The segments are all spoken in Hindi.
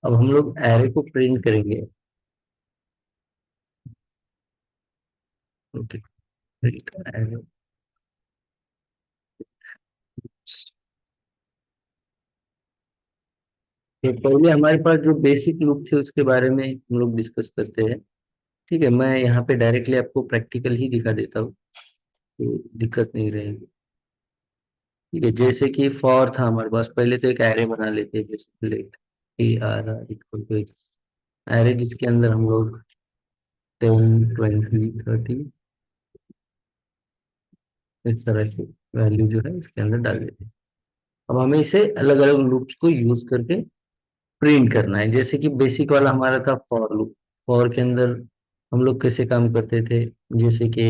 अब हम लोग एरे को प्रिंट करेंगे। Okay, print array. तो पहले हमारे पास जो बेसिक लूप थे उसके बारे में हम लोग डिस्कस करते हैं। ठीक है, मैं यहाँ पे डायरेक्टली आपको प्रैक्टिकल ही दिखा देता हूँ, तो दिक्कत नहीं रहेगी। ठीक है, जैसे कि फॉर था हमारे पास, पहले तो एक एरे बना लेते हैं, जैसे let A R R equal to array, जिसके अंदर हम लोग 10 20 30 इस तरह की वैल्यू जो है इसके अंदर डाल देते हैं। अब हमें इसे अलग अलग लूप्स को यूज करके प्रिंट करना है। जैसे कि बेसिक वाला हमारा था फॉर लूप। फॉर के अंदर हम लोग कैसे काम करते थे, जैसे कि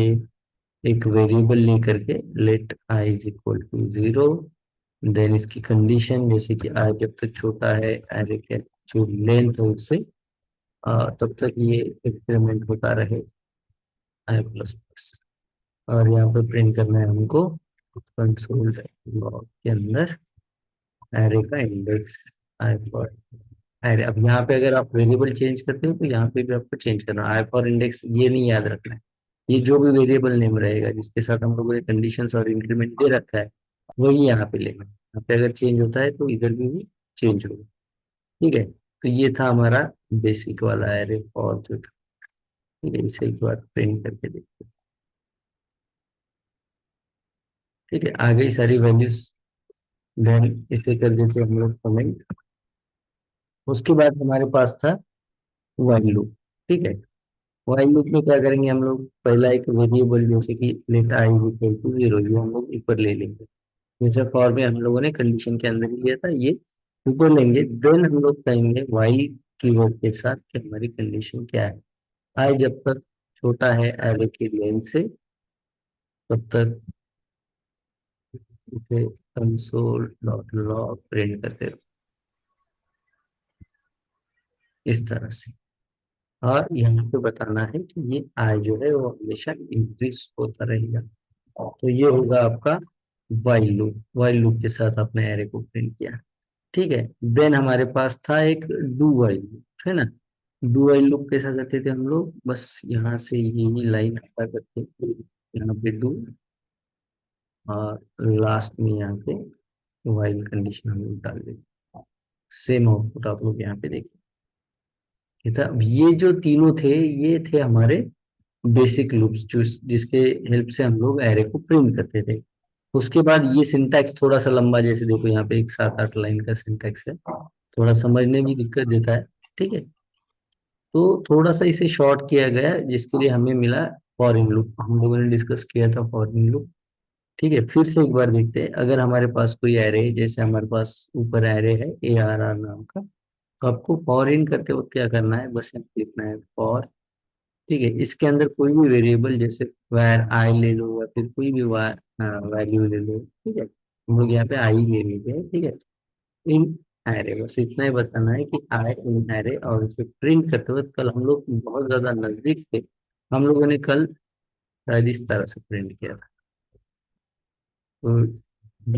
एक वेरिएबल लेकर के let I is equal to 0, then इसकी कंडीशन जैसे कि आई जब तक छोटा है एरे के जो लेंथ है उससे, तब तक ये एक्सपेरिमेंट होता रहे आई प्लस प्लस। और यहाँ पे प्रिंट करना है हमको कंसोल लॉग के अंदर एरे का इंडेक्स आई फॉर एरे। अब यहाँ पे अगर आप वेरिएबल चेंज करते हो तो यहाँ पे भी आपको चेंज करना है। आई फॉर इंडेक्स ये नहीं याद रखना है, ये जो भी वेरिएबल नेम रहेगा जिसके साथ हम लोगों ने कंडीशंस और इंक्रीमेंट दे रखा है वही यहाँ पे लेना है। यहाँ पे अगर चेंज होता है तो इधर भी चेंज होगा। ठीक है, तो ये था हमारा बेसिक वाला एरे फॉर जो था। ठीक है, इसे एक बार प्रिंट करके देखते हैं। ठीक है, आ गई सारी वैल्यूज। देन इसे कर देते हैं हम लोग कमेंट। उसके बाद हमारे पास था व्हाइल लूप। ठीक है, व्हाइल लूप में क्या करेंगे हम लोग, पहला एक वेरिएबल जैसे कि लेट आई इक्वल टू 0 ये हम लोग ऊपर ले लेंगे। जैसे फॉर में हम लोगों ने कंडीशन के अंदर ही लिया था, ये ऊपर लेंगे। देन हम लोग कहेंगे व्हाइल कीवर्ड के साथ कि हमारी कंडीशन क्या है। आई जब तक छोटा है एरे की लेंथ से तब तक इसे कंसोल डॉट लॉग प्रिंट करते रहो इस तरह से। और यहाँ पे बताना है कि ये आई जो है वो हमेशा इंक्रीज होता रहेगा। तो ये होगा आपका वाइल लूप। वाइल लूप के साथ आपने एरे को प्रिंट किया। ठीक है, देन हमारे पास था एक डू वाइल लूप, है ना। डू वाइल लूप कैसा करते थे हम लोग, बस यहाँ से यही लाइन हटा करके यहाँ पे डू, और लास्ट में यहाँ पे वाइल कंडीशन हम लोग डाल देते। सेम आउटपुट आप लोग यहाँ पे देखिए। ये था, अब ये जो तीनों थे ये थे हमारे बेसिक लूप्स जो जिसके हेल्प से हम लोग एरे को प्रिंट करते थे। उसके बाद ये सिंटैक्स थोड़ा सा लंबा, जैसे देखो यहाँ पे एक 7 8 लाइन का सिंटैक्स है, थोड़ा समझने में दिक्कत देता है। ठीक है, तो थोड़ा सा इसे शॉर्ट किया गया जिसके लिए हमें मिला फॉर इन लूप। हम लोगों ने डिस्कस किया था फॉर इन लूप। ठीक है, फिर से एक बार देखते हैं। अगर हमारे पास कोई एरे, जैसे हमारे पास ऊपर एरे है ए आर आर नाम का, तो आपको फॉर इन करते वक्त क्या करना है, बस यहाँ पे लिखना है फॉर। ठीक है, इसके अंदर कोई भी वेरिएबल जैसे वार आई ले लो या फिर कोई भी वार वैल्यू ले लो। ठीक है, हम लोग यहाँ पे आई ले लेते हैं। ठीक है, इन एरे, बस इतना ही बताना है कि आई इन एरे। और इसे प्रिंट करते वक्त कल हम लोग बहुत ज्यादा नजदीक थे, हम लोगों ने कल शायद इस तरह से प्रिंट किया था। तो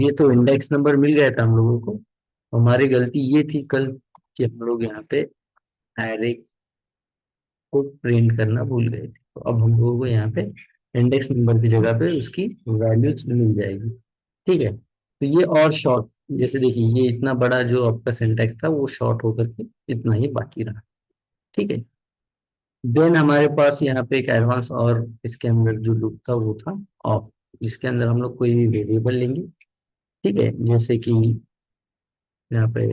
ये तो इंडेक्स नंबर मिल गया था हम लोगों को। हमारी गलती ये थी कल कि हम लोग यहाँ पे एरे को प्रिंट करना भूल गए थे। तो अब हम लोगों को यहाँ पे इंडेक्स नंबर की जगह पे उसकी वैल्यूज मिल जाएगी। ठीक है, तो ये और शॉर्ट, जैसे देखिए ये इतना बड़ा जो आपका सिंटेक्स था वो शॉर्ट होकर के इतना ही बाकी रहा। ठीक है, देन हमारे पास यहाँ पे एक एडवांस और इसके अंदर जो लूप था वो था ऑफ। इसके अंदर हम लोग कोई भी वेरिएबल लेंगे। ठीक है, जैसे कि यहाँ पे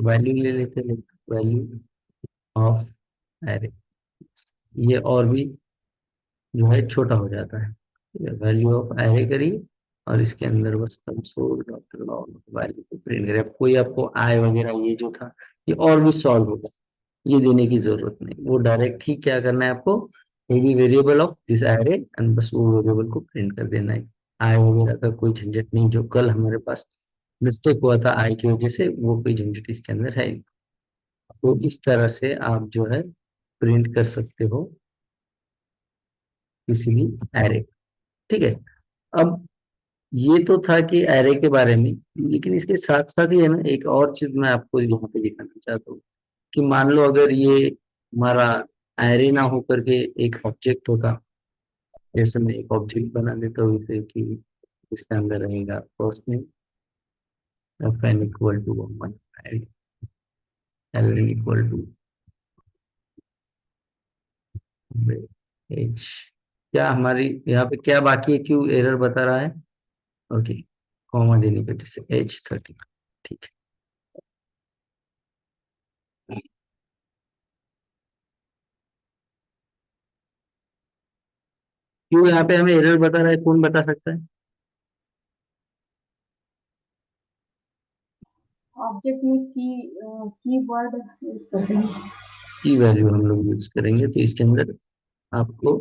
वैल्यू ले लेते हैं, वैल्यू ऑफ एरे। ये और भी जो है छोटा हो जाता है। वैल्यू ऑफ एरे करिए और इसके अंदर बस कंसोल डॉट लॉग वैल्यू को प्रिंट करिए। अब कोई आपको आई वगैरह ये जो था ये और भी सॉल्व होगा, ये देने की जरूरत नहीं। वो डायरेक्ट ही क्या करना है आपको, ये भी variable of this array and बस वो वेरिएबल को प्रिंट कर देना है। आई वगैरह का कोई झंझट नहीं, जो कल हमारे पास मिस्टेक हुआ था आई की वजह से, वो कोई झंझट इसके अंदर है नहीं। तो इस तरह से आप जो है प्रिंट कर सकते हो किसी भी एरे। ठीक है, अब ये तो था कि एरे के बारे में, लेकिन इसके साथ साथ ही है ना एक और चीज मैं आपको यहाँ पे दिखाना चाहता हूँ। कि मान लो अगर ये हमारा एरे ना होकर के एक ऑब्जेक्ट होता, जैसे मैं एक ऑब्जेक्ट बना देता हूँ इसे कि इसके अंदर रहेगा first name F N equal to 1 and L N equal to H. क्या हमारी यहाँ पे क्या बाकी है, क्यों एरर बता रहा है? ओके, कॉमा देने की वजह से H30। ठीक है, क्यों यहाँ पे हमें एरर बता रहा है, कौन बता सकता है? ऑब्जेक्ट में कीवर्ड यूज करते हैं। की वैल्यू हम लोग यूज करेंगे तो इसके अंदर आपको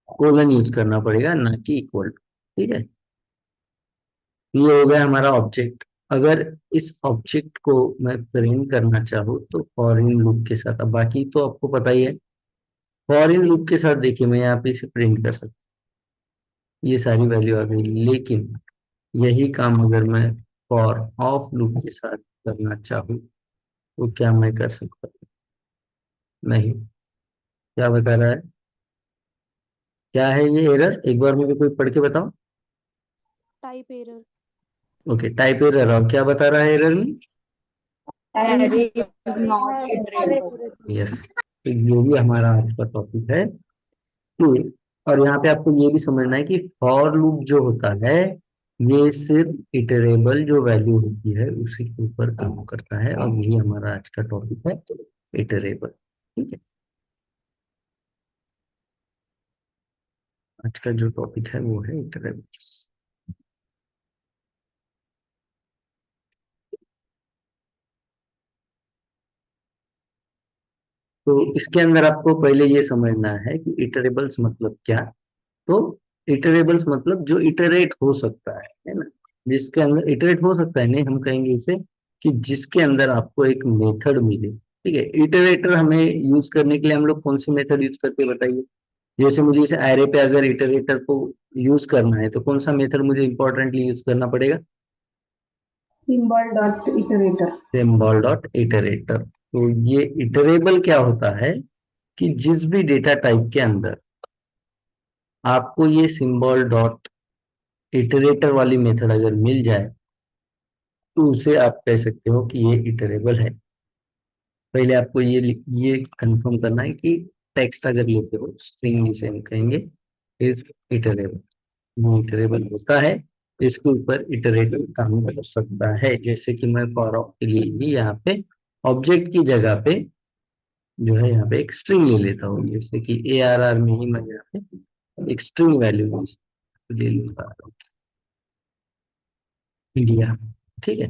कोलन यूज करना पड़ेगा, ना कि इक्वल टू। ठीक है, ये हो गया हमारा ऑब्जेक्ट। अगर इस ऑब्जेक्ट को मैं प्रिंट करना चाहूँ तो फॉर इन लूप के साथ, अब बाकी तो आपको पता ही है, फॉर इन लूप के साथ देखिए मैं यहाँ पे इसे प्रिंट कर सकता हूँ, ये सारी वैल्यू आ गई। लेकिन यही काम अगर मैं फॉर ऑफ लूप के साथ करना चाहूँ तो क्या मैं कर सकता हूँ? नहीं। क्या बता रहा है, क्या है ये एरर, एक बार मुझे कोई पढ़ के बताओ। Type error. Okay, type error. और क्या बता रहा है एरर में? Array is अरे not है iterable. यस, तो ये भी हमारा आज का टॉपिक है कि, और यहाँ पे आपको ये भी समझना है कि फॉर लूप जो होता है ये सिर्फ इटरेबल जो वैल्यू होती है उसी के ऊपर काम करता है, और यही हमारा आज का टॉपिक है, इटरेबल। ठीक है, आज का जो टॉपिक है वो है इटरेबल। तो इसके अंदर आपको पहले ये समझना है कि इटरेबल्स मतलब क्या। तो इटरेबल्स मतलब जो इटरेट हो सकता है ना, जिसके अंदर इटरेट हो सकता है, नहीं हम कहेंगे इसे कि जिसके अंदर आपको एक मेथड मिले। ठीक है, इटरेटर हमें यूज करने के लिए हम लोग कौन सी मेथड यूज करते हैं बताइए? जैसे मुझे इसे एरे पे अगर इटरेटर को यूज करना है तो कौन सा मेथड मुझे इंपॉर्टेंटली यूज करना पड़ेगा? Symbol dot iterator. Symbol dot iterator. तो ये इटरेबल क्या होता है कि जिस भी डेटा टाइप के अंदर आपको ये सिंबल डॉट इटरेटर वाली मेथड अगर मिल जाए तो उसे आप कह सकते हो कि ये इटरेबल है। पहले आपको ये कंफर्म करना है कि टेक्स्ट अगर लेते हो, स्ट्रिंग जिसे हम कहेंगे, इज इटरेबल। ये इटरेबल होता है, इसके ऊपर इटरेटिव काम कर सकता है। जैसे कि मैं फॉर ऑफ के लिए भी यहाँ पे ऑब्जेक्ट की जगह पे जो है यहाँ पे एक स्ट्रिंग ले लेता हूँ, जैसे कि ARR में ही मैं यहाँ पे एक स्ट्रिंग वैल्यू ले लूंगा, इंडिया। ठीक है,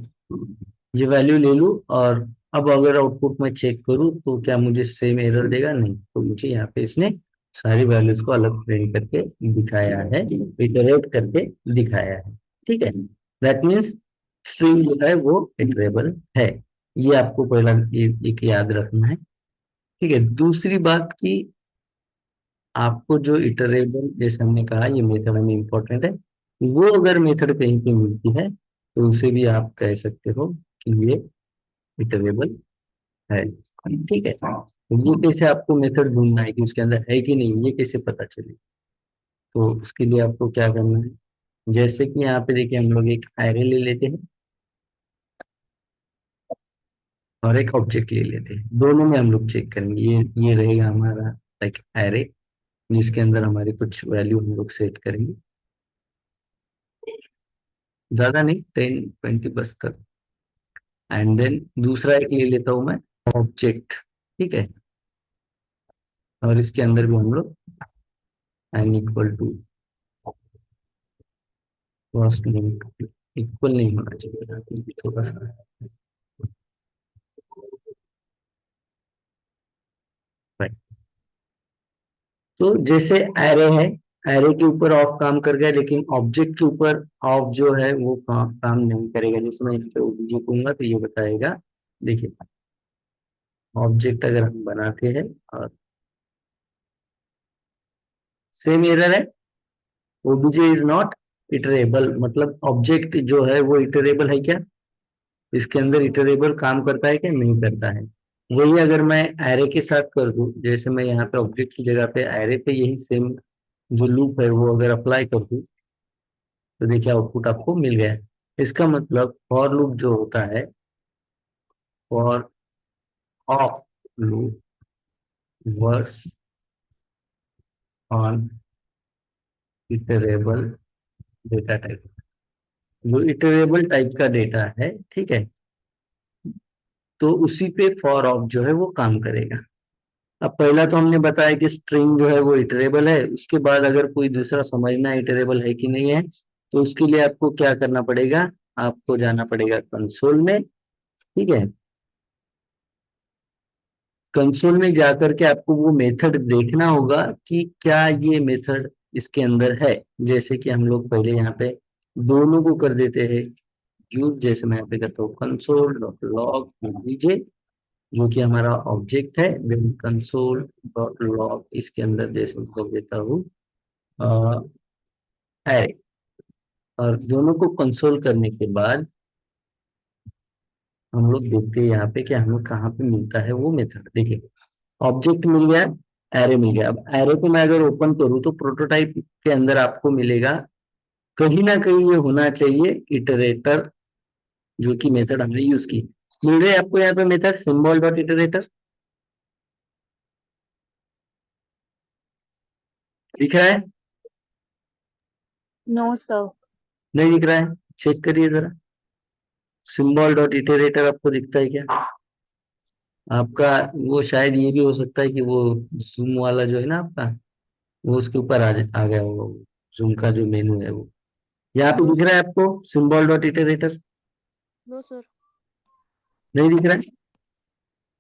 ये वैल्यू ले लूँ, और अब अगर आउटपुट में चेक करूँ तो क्या मुझे सेम एरर देगा? नहीं, तो मुझे यहाँ पे इसने सारी वैल्यूज को अलग प्रिंट करके दिखाया है, इटरेट करके दिखाया है। ठीक है, दैट मीन्स स्ट्रिंग जो है वो इटरेबल है। ये आपको पहला एक याद रखना है। ठीक है, दूसरी बात की, आपको जो इटरेबल जैसे हमने कहा ये मेथड हमें इम्पोर्टेंट है, वो अगर मेथड कहीं पे मिलती है तो उसे भी आप कह सकते हो कि ये इटरेबल है। ठीक है, तो ये कैसे आपको मेथड ढूंढना है कि उसके अंदर है कि नहीं, ये कैसे पता चले? तो उसके लिए आपको क्या करना है, जैसे कि यहाँ पे देखिए हम लोग एक एरे ले लेते हैं और एक ऑब्जेक्ट ले लेते हैं, दोनों में हम लोग चेक करेंगे। ये रहेगा हमारा लाइक एरे, जिसके अंदर हमारी कुछ वैल्यू हम लोग सेट करेंगे, ज्यादा नहीं, 10-20 बस तक। एंड देन दूसरा एक ले लेता हूं मैं, ऑब्जेक्ट। ठीक है, और इसके अंदर भी हम लोग N equal to first name, equal नहीं होना चाहिए थोड़ा सा। राइट, तो जैसे एरे है, एरे के ऊपर ऑफ काम कर गया, लेकिन ऑब्जेक्ट के ऊपर ऑफ जो है वो काम नहीं करेगा। जैसे मैं ओबीजे कहूंगा तो ये बताएगा, देखिए ऑब्जेक्ट अगर हम बनाते हैं और सेम एरर है, ओबीजे इज नॉट इटरेबल, मतलब ऑब्जेक्ट जो है वो इटरेबल है क्या? इसके अंदर इटरेबल काम करता है क्या? नहीं करता है। वही अगर मैं एरे के साथ कर दूं, जैसे मैं यहाँ पे ऑब्जेक्ट की जगह पे एरे पे यही सेम जो लूप है वो अगर अप्लाई कर दूं, तो देखिए आउटपुट आपको मिल गया है। इसका मतलब फॉर लूप जो होता है, for of loop works on iterable data type. जो इटरेबल टाइप का डेटा है, ठीक है, तो उसी पे फॉर ऑफ जो है वो काम करेगा। अब पहला तो हमने बताया कि स्ट्रिंग जो है वो इटरेबल है, उसके बाद अगर कोई दूसरा समझना इटरेबल है कि नहीं है, तो उसके लिए आपको क्या करना पड़ेगा, आपको जाना पड़ेगा कंसोल में, ठीक है। कंसोल में जाकर के आपको वो मेथड देखना होगा कि क्या ये मेथड इसके अंदर है। जैसे कि हम लोग पहले यहाँ पे दोनों को कर देते हैं यूज। जैसे मैं यहाँ पे करता हूँ कंसोल डॉट लॉग डीजे, जो कि हमारा ऑब्जेक्ट है, देन कंसोल डॉट लॉग, इसके अंदर जैसे मैं कर देता हूँ एरे। और दोनों को कंसोल करने के बाद हम लोग देखते हैं यहाँ पे कि हमें कहाँ पे मिलता है वो मेथड। देखिए ऑब्जेक्ट मिल गया, एरे मिल गया। अब एरे को मैं अगर ओपन करूँ तो प्रोटोटाइप के अंदर आपको मिलेगा, कहीं ना कहीं ये होना चाहिए इटरेटर, जो कि मेथड हमने यूज की। मिल रही है आपको यहाँ पे मेथड सिंबल डॉट इटरेटर, दिख रहा है? No sir. नहीं दिख रहा है? चेक करिए जरा, सिंबल डॉट इटरेटर आपको दिखता है क्या? आपका वो शायद ये भी हो सकता है कि वो जूम वाला जो है ना आपका, वो उसके ऊपर आ गया वो जूम का जो मेनू है वो। यहाँ पे नो दिख रहा है आपको symbol dot iterator? No sir. नहीं दिख रहा है?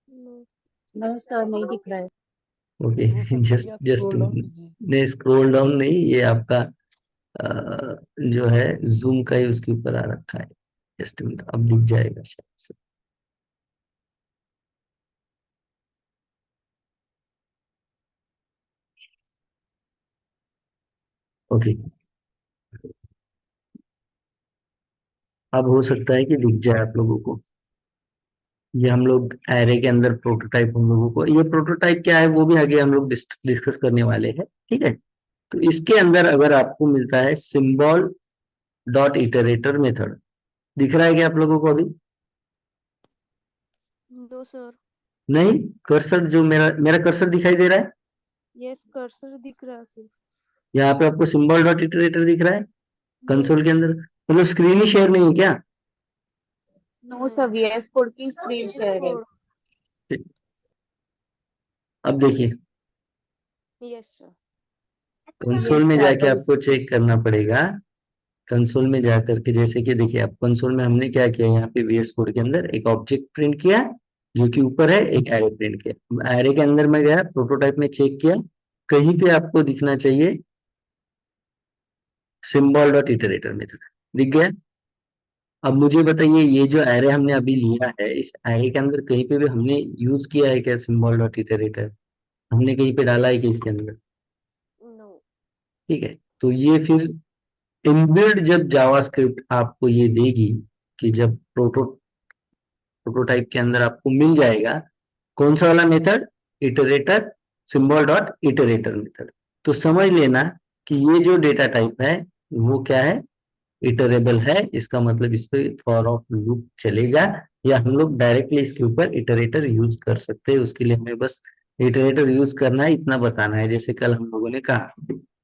नो। नो सर, नहीं दिख रहा है। ओके वो सर जस्ट थोड़ी आप जस्ट स्क्रॉल डाउन कीजिए। नहीं, स्क्रॉल डाउन नहीं, ये आपका जो है जूम का ही उसके ऊपर आ रखा है। जस्ट मिनट, अब दिख जाएगा शायद से। ओके, अब हो सकता है कि दिख जाए आप लोगों को। ये हम लोग एरे के अंदर प्रोटोटाइप, हम लोगों को ये प्रोटोटाइप क्या है वो भी आगे हम लोग डिस्कस करने वाले हैं, ठीक है। तो इसके अंदर अगर आपको मिलता है सिंबल डॉट इटरेटर मेथड, दिख रहा है क्या आप लोगों को अभी? No sir. नहीं, कर्सर जो मेरा मेरा कर्सर दिखाई दे रहा है, यस कर्सर दिख रहा है सिर्फ। यहाँ पे आपको सिंबल डॉट इटरेटर दिख रहा है नो। कंसोल के अंदर? मतलब स्क्रीन ही शेयर नहीं है क्या? नो सर, वीएस कोड की स्क्रीन यस शेयर है। कोड। अब देखिए यस सर। कंसोल यस में सर, जाके आता है। आपको चेक करना पड़ेगा। कंसोल में जाकर के जैसे कि देखिए, आप कंसोल में हमने क्या किया, यहाँ पे वीएस कोड के अंदर एक ऑब्जेक्ट प्रिंट किया जो कि ऊपर है, एक एरे प्रिंट किया। एरे के अंदर में गया, प्रोटोटाइप में चेक किया, कहीं पे आपको दिखना चाहिए सिंबल डॉट इटरेटर मेथड, दिख गया। अब मुझे बताइए ये जो एरे हमने अभी लिया है, इस एरे के अंदर कहीं पे भी हमने यूज किया है क्या सिंबल डॉट इटरेटर? हमने कहीं पे डाला है कि इसके अंदर? नो। ठीक है, तो ये फिर इनबिल्ड जब जावास्क्रिप्ट आपको ये देगी कि जब प्रोटोटाइप के अंदर आपको मिल जाएगा कौन सा वाला method, iterator, symbol dot iterator method, तो समझ लेना कि ये जो डेटा टाइप है वो क्या है, इटरेबल है। इसका मतलब इस पे फॉर ऑफ लूप चलेगा, या हम लोग डायरेक्टली इसके ऊपर इटरेटर यूज कर सकते हैं। उसके लिए हमें बस इटरेटर यूज करना है, इतना बताना है। जैसे कल हम लोगों ने कहा,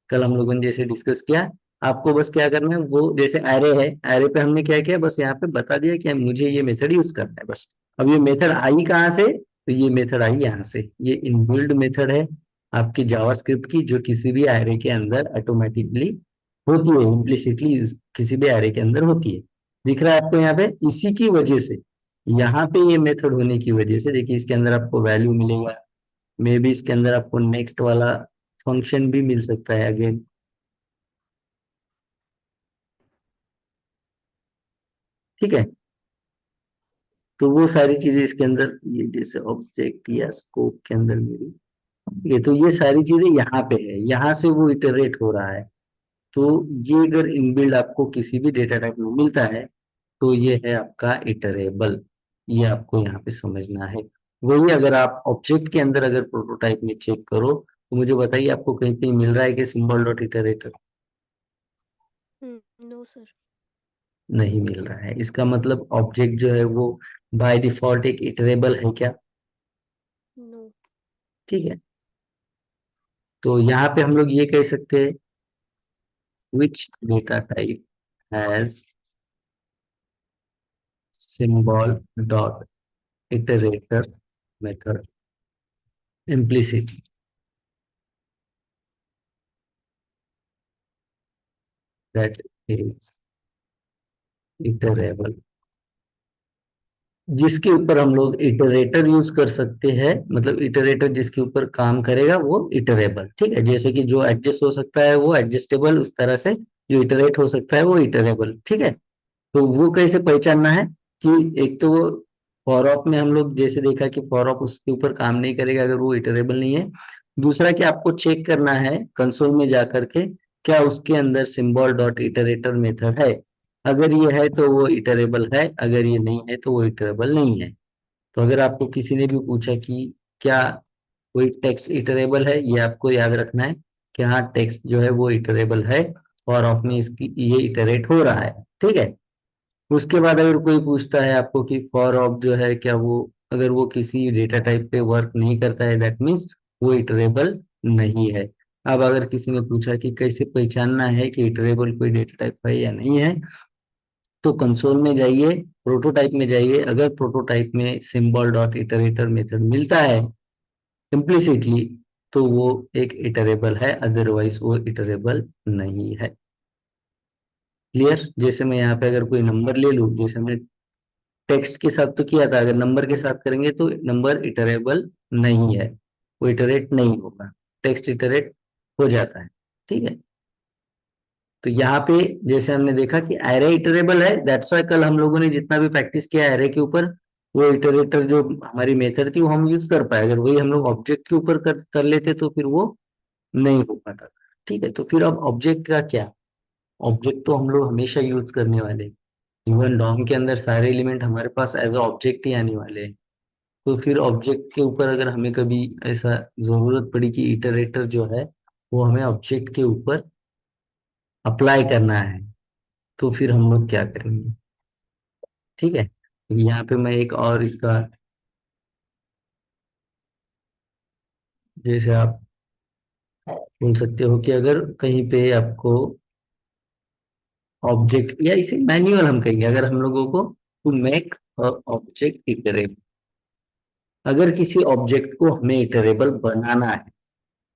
कल हम लोगों ने जैसे डिस्कस किया, आपको बस क्या करना है, वो जैसे एरे है, एरे पे हमने क्या किया, बस यहाँ पे बता दिया कि मुझे ये मेथड यूज करना है बस। अब ये मेथड आई कहाँ से, तो ये मेथड आई यहाँ से। ये इनबिल्ड मेथड है आपकी जावास्क्रिप्ट की, जो किसी भी एरे के अंदर ऑटोमेटिकली होती है, इम्प्लिसिटली किसी भी एरे के अंदर होती है। दिख रहा है आपको यहाँ पे? इसी की वजह से, यहाँ पे ये मेथड होने की वजह से देखिए इसके अंदर आपको वैल्यू मिलेगा, मे बी इसके अंदर आपको नेक्स्ट वाला फंक्शन भी मिल सकता है अगेन, ठीक है। तो वो सारी चीजें इसके अंदर, ये जैसे ऑब्जेक्ट या स्कोप के अंदर मेरी, ये तो ये सारी चीजें यहाँ पे है, यहाँ से वो इटरेट हो रहा है। तो ये अगर इनबिल्ड आपको किसी भी डेटा टाइप में मिलता है, तो ये है आपका इटरेबल। ये आपको यहाँ पे समझना है। वही अगर आप ऑब्जेक्ट के अंदर अगर प्रोटोटाइप में चेक करो तो मुझे बताइए आपको कहीं पे मिल रहा है कि symbol dot iterator? No sir. नहीं मिल रहा है। इसका मतलब ऑब्जेक्ट जो है वो बाय डिफॉल्ट एक इटरेबल है क्या? नो। ठीक है, तो यहाँ पे हम लोग ये कह सकते हैं which data type has symbol dot iterator method implicit, that is iterable। जिसके ऊपर हम लोग इटरेटर यूज कर सकते हैं, मतलब इटरेटर जिसके ऊपर काम करेगा वो इटरेबल। ठीक है, जैसे कि जो एडजस्ट हो सकता है वो एडजस्टेबल, उस तरह से जो इटरेट हो सकता है वो इटरेबल। ठीक है, तो वो कैसे पहचानना है कि एक तो वो फॉर ऑफ में हम लोग जैसे देखा कि फॉर ऑफ उसके ऊपर काम नहीं करेगा अगर वो इटरेबल नहीं है। दूसरा कि आपको चेक करना है कंसोल में जा करके क्या उसके अंदर सिंबल डॉट इटरेटर मेथड है। अगर ये है तो वो इटरेबल है, अगर ये नहीं है तो वो इटरेबल नहीं है। तो अगर आपको किसी ने भी पूछा कि क्या कोई टेक्स्ट इटरेबल है, ये आपको याद रखना है कि हाँ टेक्स्ट जो है वो इटरेबल है, फॉर ऑफ में इसकी ये इटरेट हो रहा है। ठीक है, उसके बाद अगर कोई पूछता है आपको कि फॉर ऑफ जो है क्या वो, अगर वो किसी डेटा टाइप पे वर्क नहीं करता है दैट मीन्स वो इटरेबल नहीं है। अब अगर किसी ने पूछा कि कैसे पहचानना है कि इटरेबल कोई डेटा टाइप है या नहीं है, तो कंसोल में जाइए, प्रोटोटाइप में जाइए। अगर प्रोटोटाइप में सिंबल डॉट इटरेटर मेथड मिलता है इम्प्लिसिटली तो वो एक इटरेबल है, अदरवाइज वो इटरेबल नहीं है। क्लियर? जैसे मैं यहाँ पे अगर कोई नंबर ले लूँ, जैसे हमने टेक्स्ट के साथ तो किया था, अगर नंबर के साथ करेंगे तो नंबर इटरेबल नहीं है, वो इटरेट नहीं होगा। टेक्स्ट इटरेट हो जाता है। ठीक है, तो यहाँ पे जैसे हमने देखा कि एरे इटरेबल है, दैट्स व्हाई कल हम लोगों ने जितना भी प्रैक्टिस किया एरे के ऊपर, वो इटरेटर जो हमारी मेथड थी वो हम यूज कर पाए। अगर वही हम लोग ऑब्जेक्ट के ऊपर कर लेते तो फिर वो नहीं हो पाता। ठीक है, तो फिर अब ऑब्जेक्ट का क्या? ऑब्जेक्ट तो हम लोग हमेशा यूज करने वाले हैं। इवन डॉम के अंदर सारे एलिमेंट हमारे पास एज ऑब्जेक्ट ही आने वाले हैं। तो फिर ऑब्जेक्ट के ऊपर अगर हमें कभी ऐसा जरूरत पड़ी कि इटरेटर जो है वो हमें ऑब्जेक्ट के ऊपर अप्लाई करना है, तो फिर हम लोग क्या करेंगे? ठीक है, तो यहाँ पे मैं एक और इसका, जैसे आप बोल सकते हो कि अगर कहीं पे आपको ऑब्जेक्ट, या इसे मैन्युअल हम कहेंगे, अगर हम लोगों को टू मेक ऑब्जेक्ट इटरेबल, अगर किसी ऑब्जेक्ट को हमें इटरेबल बनाना है।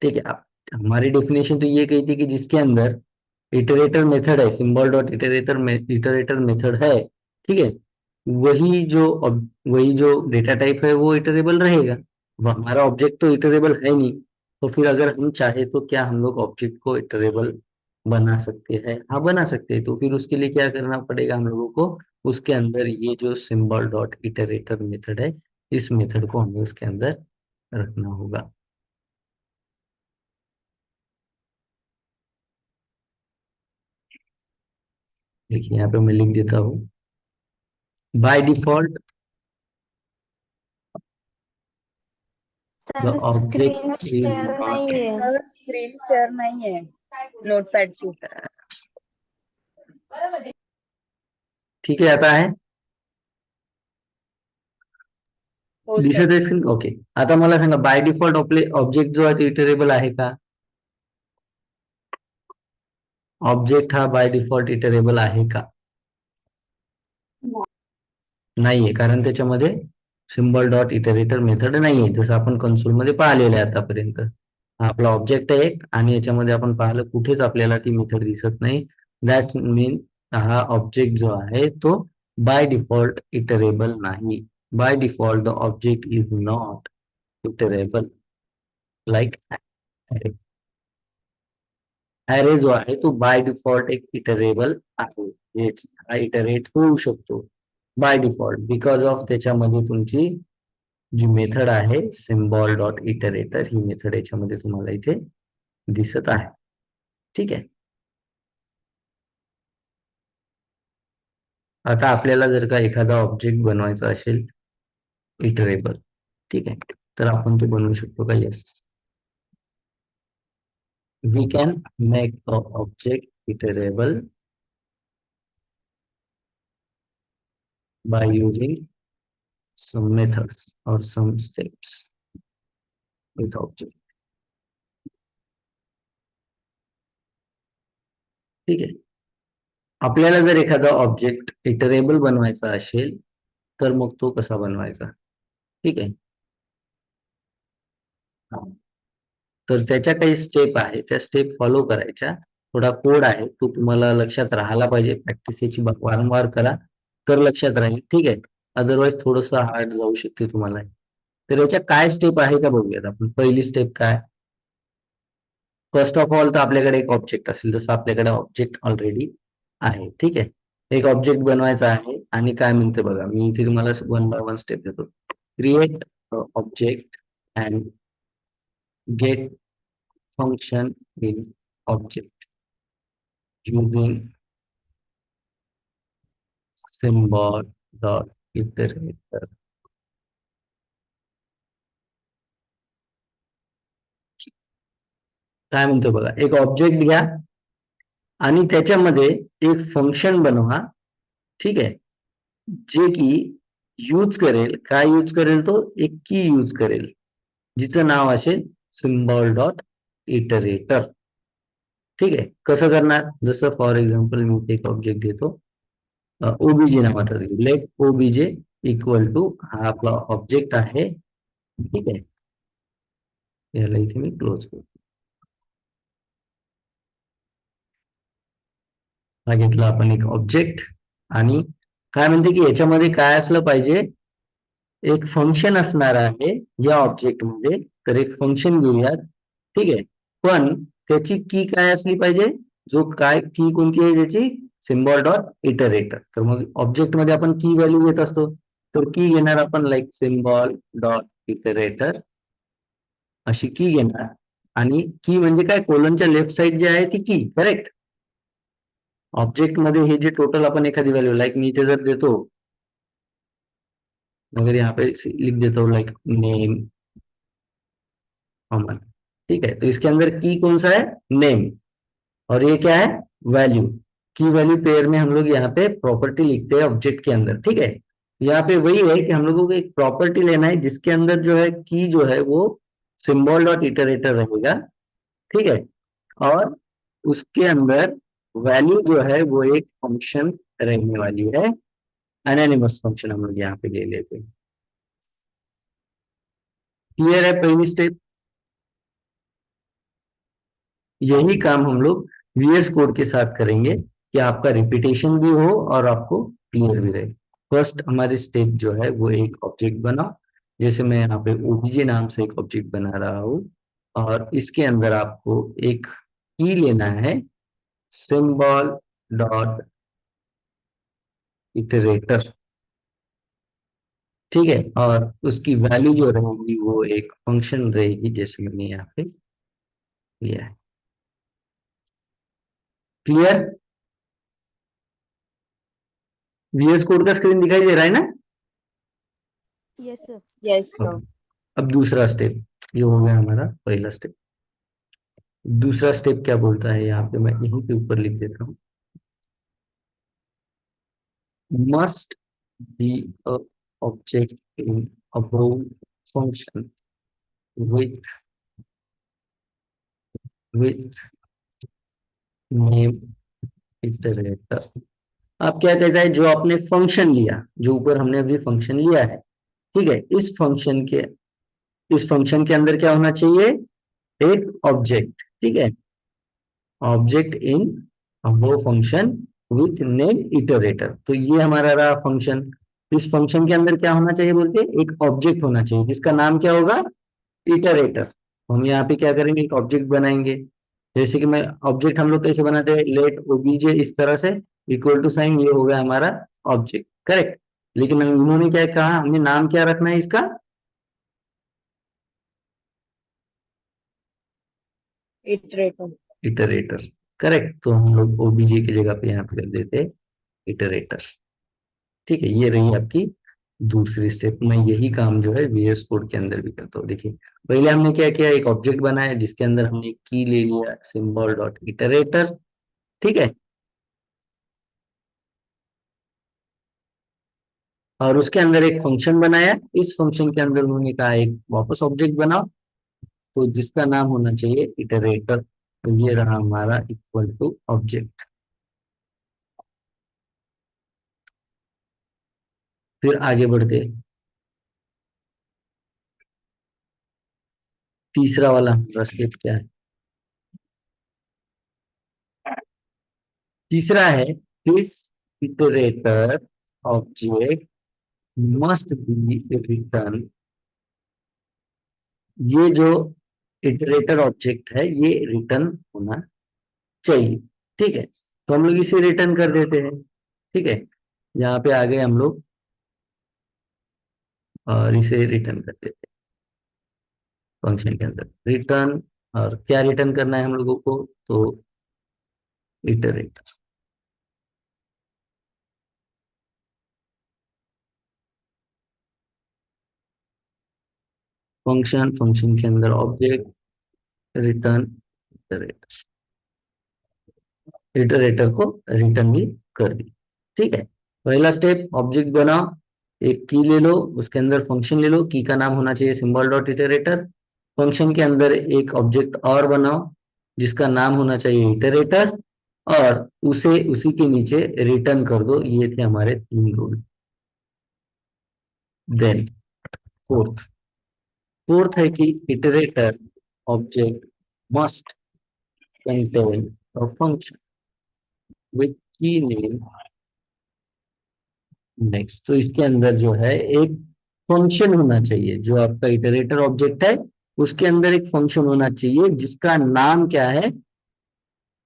ठीक है, अब हमारी डेफिनेशन तो ये कही थी कि जिसके अंदर इटरेटर मेथड है, सिंबल डॉट इटरेटर मेथड है। ठीक है, वही जो डेटा टाइप है वो इटरेबल रहेगा। अब हमारा ऑब्जेक्ट तो इटरेबल है नहीं, तो फिर अगर हम चाहे तो क्या हम लोग ऑब्जेक्ट को इटरेबल बना सकते हैं? हाँ बना सकते हैं। तो फिर उसके लिए क्या करना पड़ेगा हम लोगों को? उसके अंदर ये जो सिंबल डॉट इटरेटर मेथड है, इस मेथड को हमें उसके अंदर रखना होगा। देखिए यहाँ पे मैं लिख देता हूँ, by default the sir screen object is share not, नहीं है। सर स्क्रीन शेयर नहीं है नोटपैड से। ठीक है आता है, हो सर। दिसत आहे स्क्रीन? ओके, आता मला सांगा बाय डिफॉल्ट ऑब्जेक्ट जो आहे तो इटरेबल आहे का? ऑब्जेक्ट हा बाय डिफॉल्ट इटरेबल आहे का? नाहीये, कारण त्याच्यामध्ये सिंबल डॉट इटरेटर मेथड नाहीये, जसं आपण कन्सोल मध्ये पाहिलेलं आहे आतापर्यंत। हा आपला ऑब्जेक्ट आहे एक, आणि याच्यामध्ये आपण पाहिलं कुठेच आपल्याला ती मेथड दिसत नाही। दॅट मीन हा ऑब्जेक्ट जो आहे तो बाय डिफॉल्ट इटरेबल नाही। By default the object is not iterable like array. Array जो आहे तो बाय डिफॉल्ट एक इटरेबल आहे, हा इटरेट होऊ शकतो बाय डिफॉल्ट, बिकॉज ऑफ त्याच्यामध्ये तुमची जी मेथड आहे सिम्बॉल डॉट इटरेटर, ही मेथड याच्यामध्ये तुम्हाला इथे दिसत आहे। ठीक आहे, आता आपल्याला जर का एखादा ऑब्जेक्ट बनवायचा असेल इटरेबल, ठीक आहे. तर आपण ते बनवू शकतो का? Yes, we can make a object iterable by using some methods or some steps with object. ठीक आहे. आपल्याला जर एखादा ऑब्जेक्ट इटरेबल बनवायचा असेल तर मग तो कसा बनवायचा? ठीक आहे. हा. तर त्याच्या काही स्टेप आहे, त्या स्टेप फॉलो करायच्या. थोडा कोड आहे, तो तुम्हाला लक्षात राहायला पाहिजे. प्रॅक्टिस याची वारंवार करा तर लक्षात राहील. ठीक आहे. अदरवाईज थोडंसं हार्ड जाऊ शकते तुम्हाला. तर याच्या काय स्टेप आहे का बघूयात आपण. पहिली स्टेप काय? फर्स्ट ऑफ ऑल तर आपल्याकडे एक ऑब्जेक्ट असेल, जसं आपल्याकडे ऑब्जेक्ट ऑलरेडी आहे. ठीक आहे. एक ऑब्जेक्ट बनवायचा आहे आणि काय म्हणते बघा, मी इथे तुम्हाला वन बाय वन स्टेप देतो. Create object and get function in object using symbol dot iterator. काय म्हणतो बघा, एक ऑब्जेक्ट घ्या आणि त्याच्यामध्ये एक फंक्शन बनवा. ठीक आहे. जे की यूज करेल, काय यूज करेल, तो एक की यूज करेल जिचं नाव असेल सिम्बॉल डॉट इटरेटर. ठीक आहे. कसं करणार? जसं फॉर एक्झाम्पल मी एक ऑब्जेक्ट घेतो, ओबीजे नावाचा घेऊ. लेट ओबीजे इक्वल टू, हा आपला ऑब्जेक्ट आहे. ठीक आहे. याला इथे मी क्लोज करतो. हा घेतला आपण एक ऑब्जेक्ट आणि काय म्हणते की याच्यामध्ये काय असलं पाहिजे, एक फंक्शन असणार आहे या ऑब्जेक्ट मध्ये. तर एक फंक्शन घेऊयात. ठीक आहे. पण त्याची की काय असली पाहिजे, जो काय की कोणती आहे त्याची, सिम्बॉल डॉट इटरेटर. तर मग ऑब्जेक्ट मध्ये आपण की व्हॅल्यू घेत असतो, तर की घेणार आपण लाईक सिम्बॉल डॉट इटरेटर अशी की घेणार. आणि की म्हणजे काय, कोलनच्या लेफ्ट साइड जे आहे ती की. करेक्ट. ऑब्जेक्ट मध्ये हे जे टोटल आपण एखादी व्हॅल्यू, लाईक मी इथे जर देतो, अगर यहाँ पे लिख देता हूँ लाइक नेम अमन. ठीक है. तो इसके अंदर की कौन सा है, नेम, और ये क्या है, वैल्यू. की वैल्यू पेयर में हम लोग यहाँ पे प्रॉपर्टी लिखते हैं ऑब्जेक्ट के अंदर. ठीक है. यहाँ पे वही है कि हम लोगों को एक प्रॉपर्टी लेना है जिसके अंदर जो है की जो है वो सिंबल डॉट इटरेटर रहेगा. ठीक है. और उसके अंदर वैल्यू जो है वो एक फंक्शन रहने वाली है, एनोनिमस फंक्शन हम लोग यहाँ पे ले लेते हैं. क्लियर है पहली स्टेप? यही काम हम लोग वीएस कोड के साथ करेंगे कि आपका रिपीटेशन भी हो और आपको क्लियर भी रहे. फर्स्ट हमारी स्टेप जो है वो एक ऑब्जेक्ट बनाओ. जैसे मैं यहाँ पे ओबीजे नाम से एक ऑब्जेक्ट बना रहा हूँ और इसके अंदर आपको एक की लेना है, सिंबल डॉट इटरेटर. ठीक है. और उसकी वैल्यू जो रहेगी वो एक फंक्शन रहेगी, जैसे मैंने यहाँ पे लिया है. क्लियर? वीएस कोड का स्क्रीन दिखाई दे रहा है ना? Yes, sir. Yes, sir. Okay. अब दूसरा स्टेप, ये हो गया हमारा पहला स्टेप. दूसरा स्टेप क्या बोलता है, यहाँ पे मैं यहीं पे ऊपर लिख देता हूँ. Must be a object in above function with name iterator. अब क्या कहता है, जो आपने फंक्शन लिया, जो ऊपर हमने अभी फंक्शन लिया है. ठीक है. इस फंक्शन के अंदर क्या होना चाहिए, एक ऑब्जेक्ट. ठीक है. ऑब्जेक्ट इन वो फंक्शन विथ नेम इटरेटर. तो ये हमारा रहा फंक्शन. इस फंक्शन के अंदर क्या होना चाहिए बोलते हैं, एक ऑब्जेक्ट होना चाहिए जिसका नाम क्या होगा, इटरेटर. हम यहाँ पे क्या करेंगे, एक ऑब्जेक्ट बनाएंगे. जैसे कि मैं ऑब्जेक्ट हम लोग कैसे बनाते हैं, लेट ओबीजे इस तरह से इक्वल टू साइन, ये हो गया हमारा ऑब्जेक्ट. करेक्ट. लेकिन उन्होंने क्या कहा, हमें नाम क्या रखना है इसका, Iterator. इटरेटर. करेक्ट. तो हम लोग ओबीजे की जगह पे यहाँ पे कर देते इटरेटर. ठीक है. ये रही आपकी दूसरी स्टेप में यही काम जो है VS कोड के अंदर भी करता हूँ। देखिए पहले हमने क्या किया, एक ऑब्जेक्ट बनाया जिसके अंदर हमने की ले लिया सिंबल डॉट इटरेटर, ठीक है, और उसके अंदर एक फंक्शन बनाया। इस फंक्शन के अंदर उन्होंने कहा एक वापस ऑब्जेक्ट बनाओ, तो जिसका नाम होना चाहिए इटरेटर। तो ये रहा हमारा इक्वल टू ऑब्जेक्ट। फिर आगे बढ़ते हैं। तीसरा वाला हमारा स्टेप क्या है? तीसरा है this iterator object must be return. ये जो इटरेटर ऑब्जेक्ट है ये रिटर्न होना चाहिए, ठीक है। तो हम लोग इसे रिटर्न कर देते हैं, ठीक है। यहाँ पे आ गए हम लोग और इसे रिटर्न कर देते हैं फंक्शन के अंदर रिटर्न। और क्या रिटर्न करना है हम लोगों को, तो इटरेटर फंक्शन, फंक्शन के अंदर ऑब्जेक्ट, रिटर्न इटरेटर, इटरेटर को रिटर्न भी कर दी, ठीक है। पहला स्टेप ऑब्जेक्ट बनाओ, एक की ले लो, उसके अंदर फंक्शन ले लो, की का नाम होना चाहिए सिंबल डॉट इटरेटर। फंक्शन के अंदर एक ऑब्जेक्ट और बनाओ जिसका नाम होना चाहिए इटरेटर, और उसे उसी के नीचे रिटर्न कर दो। ये थे हमारे तीन रूल। देन फोर्थ, फोर्थ है कि iterator object must contain a function with की नेम नेक्स्ट। तो इसके अंदर जो है एक फंक्शन होना चाहिए, जो आपका इटरेटर ऑब्जेक्ट है उसके अंदर एक फंक्शन होना चाहिए जिसका नाम क्या है,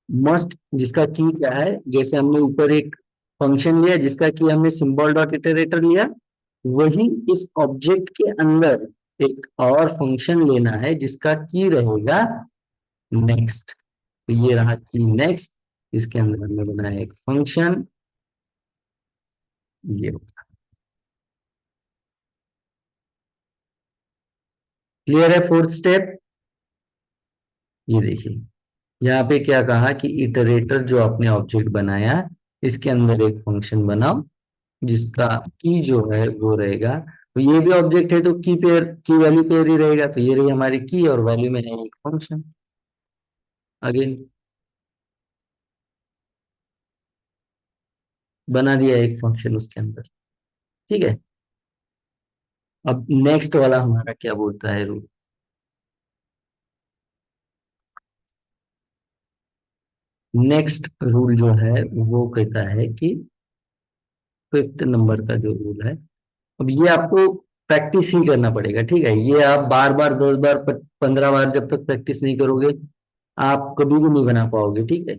मस्ट, जिसका की क्या है। जैसे हमने ऊपर एक फंक्शन लिया जिसका की हमने सिंबल डॉट इटरेटर लिया, वही इस ऑब्जेक्ट के अंदर एक और फंक्शन लेना है जिसका की रहेगा नेक्स्ट। तो ये रहा की नेक्स्ट, इसके अंदर हमने बनाया एक फंक्शन। ये क्लियर है फोर्थ स्टेप? ये देखिए यहाँ पे क्या कहा कि इटरेटर जो आपने ऑब्जेक्ट बनाया इसके अंदर एक फंक्शन बनाओ जिसका की जो है वो रहेगा। तो ये भी ऑब्जेक्ट है तो की पेयर, की वैल्यू पेयर ही रहेगा। तो ये रही हमारी की और वैल्यू में है एक फंक्शन। अगेन बना दिया एक फंक्शन उसके अंदर, ठीक है। अब नेक्स्ट वाला हमारा क्या बोलता है रूल? नेक्स्ट रूल जो है वो कहता है कि फिफ्थ नंबर का जो रूल है, अब ये आपको प्रैक्टिस ही करना पड़ेगा, ठीक है। ये आप बार बार 10 बार 15 बार जब तक प्रैक्टिस नहीं करोगे आप कभी भी नहीं बना पाओगे, ठीक है।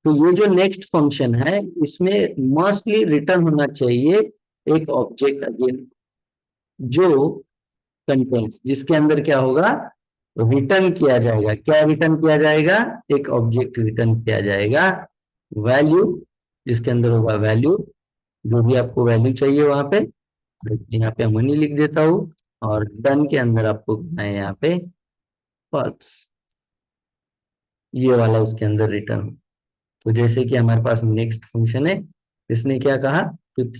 तो ये जो नेक्स्ट फंक्शन है इसमें मस्टली रिटर्न होना चाहिए एक ऑब्जेक्ट अगेन, जो कंटेंट्स जिसके अंदर क्या होगा, रिटर्न किया जाएगा। क्या रिटर्न किया जाएगा? एक ऑब्जेक्ट रिटर्न किया जाएगा, वैल्यू, जिसके अंदर होगा वैल्यू, जो भी आपको वैल्यू चाहिए वहां पे। यहाँ पे मनी लिख देता हूँ, और डन के अंदर आपको करना है यहाँ पे फॉल्स, ये वाला उसके अंदर रिटर्न। तो जैसे कि हमारे पास नेक्स्ट फंक्शन है, इसने क्या कहा फिफ्थ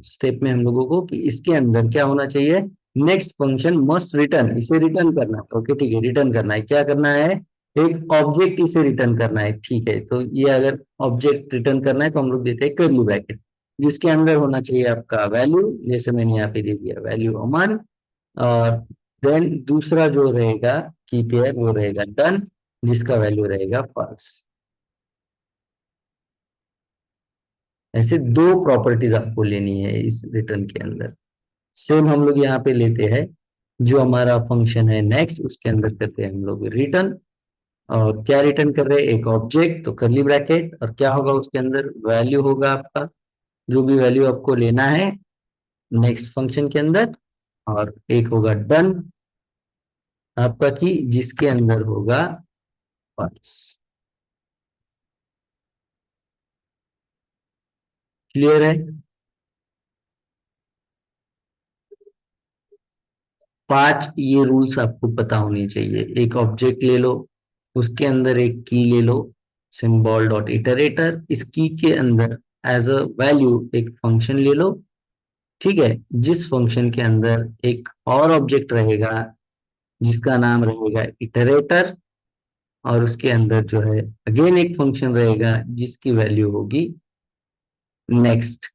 स्टेप में हम लोगों को कि इसके अंदर क्या होना चाहिए, नेक्स्ट फंक्शन मस्ट रिटर्न, इसे रिटर्न करना है। ओके ठीक है, रिटर्न करना है, क्या करना है, एक ऑब्जेक्ट इसे रिटर्न करना है, ठीक है। तो ये अगर ऑब्जेक्ट रिटर्न करना है तो हम लोग देते हैं कर्ली ब्रैकेट, जिसके अंदर होना चाहिए आपका वैल्यू, जैसे मैंने यहाँ पे दे दिया वैल्यू अमन। और देन दूसरा जो रहेगा की पेयर वो रहेगा डन, जिसका वैल्यू रहेगा फॉल्स। ऐसे दो प्रॉपर्टीज आपको लेनी है इस रिटर्न के अंदर। सेम हम लोग यहाँ पे लेते हैं, जो हमारा फंक्शन है नेक्स्ट उसके अंदर करते हैं हम लोग रिटर्न। और क्या रिटर्न कर रहे हैं, एक ऑब्जेक्ट, तो करली ब्रैकेट, और क्या होगा उसके अंदर, वैल्यू होगा आपका, जो भी वैल्यू आपको लेना है नेक्स्ट फंक्शन के अंदर। और एक होगा डन आपका की, जिसके अंदर होगा फॉल्स। क्लियर है? 5 ये रूल्स आपको पता होने चाहिए। एक ऑब्जेक्ट ले लो, उसके अंदर एक की ले लो, सिंबल डॉट इटरेटर, इस की के अंदर एज अ वैल्यू एक फंक्शन ले लो। ठीक है, जिस फंक्शन के अंदर एक और ऑब्जेक्ट रहेगा जिसका नाम रहेगा इटरेटर, और उसके अंदर जो है अगेन एक फंक्शन रहेगा जिसकी वैल्यू होगी नेक्स्ट,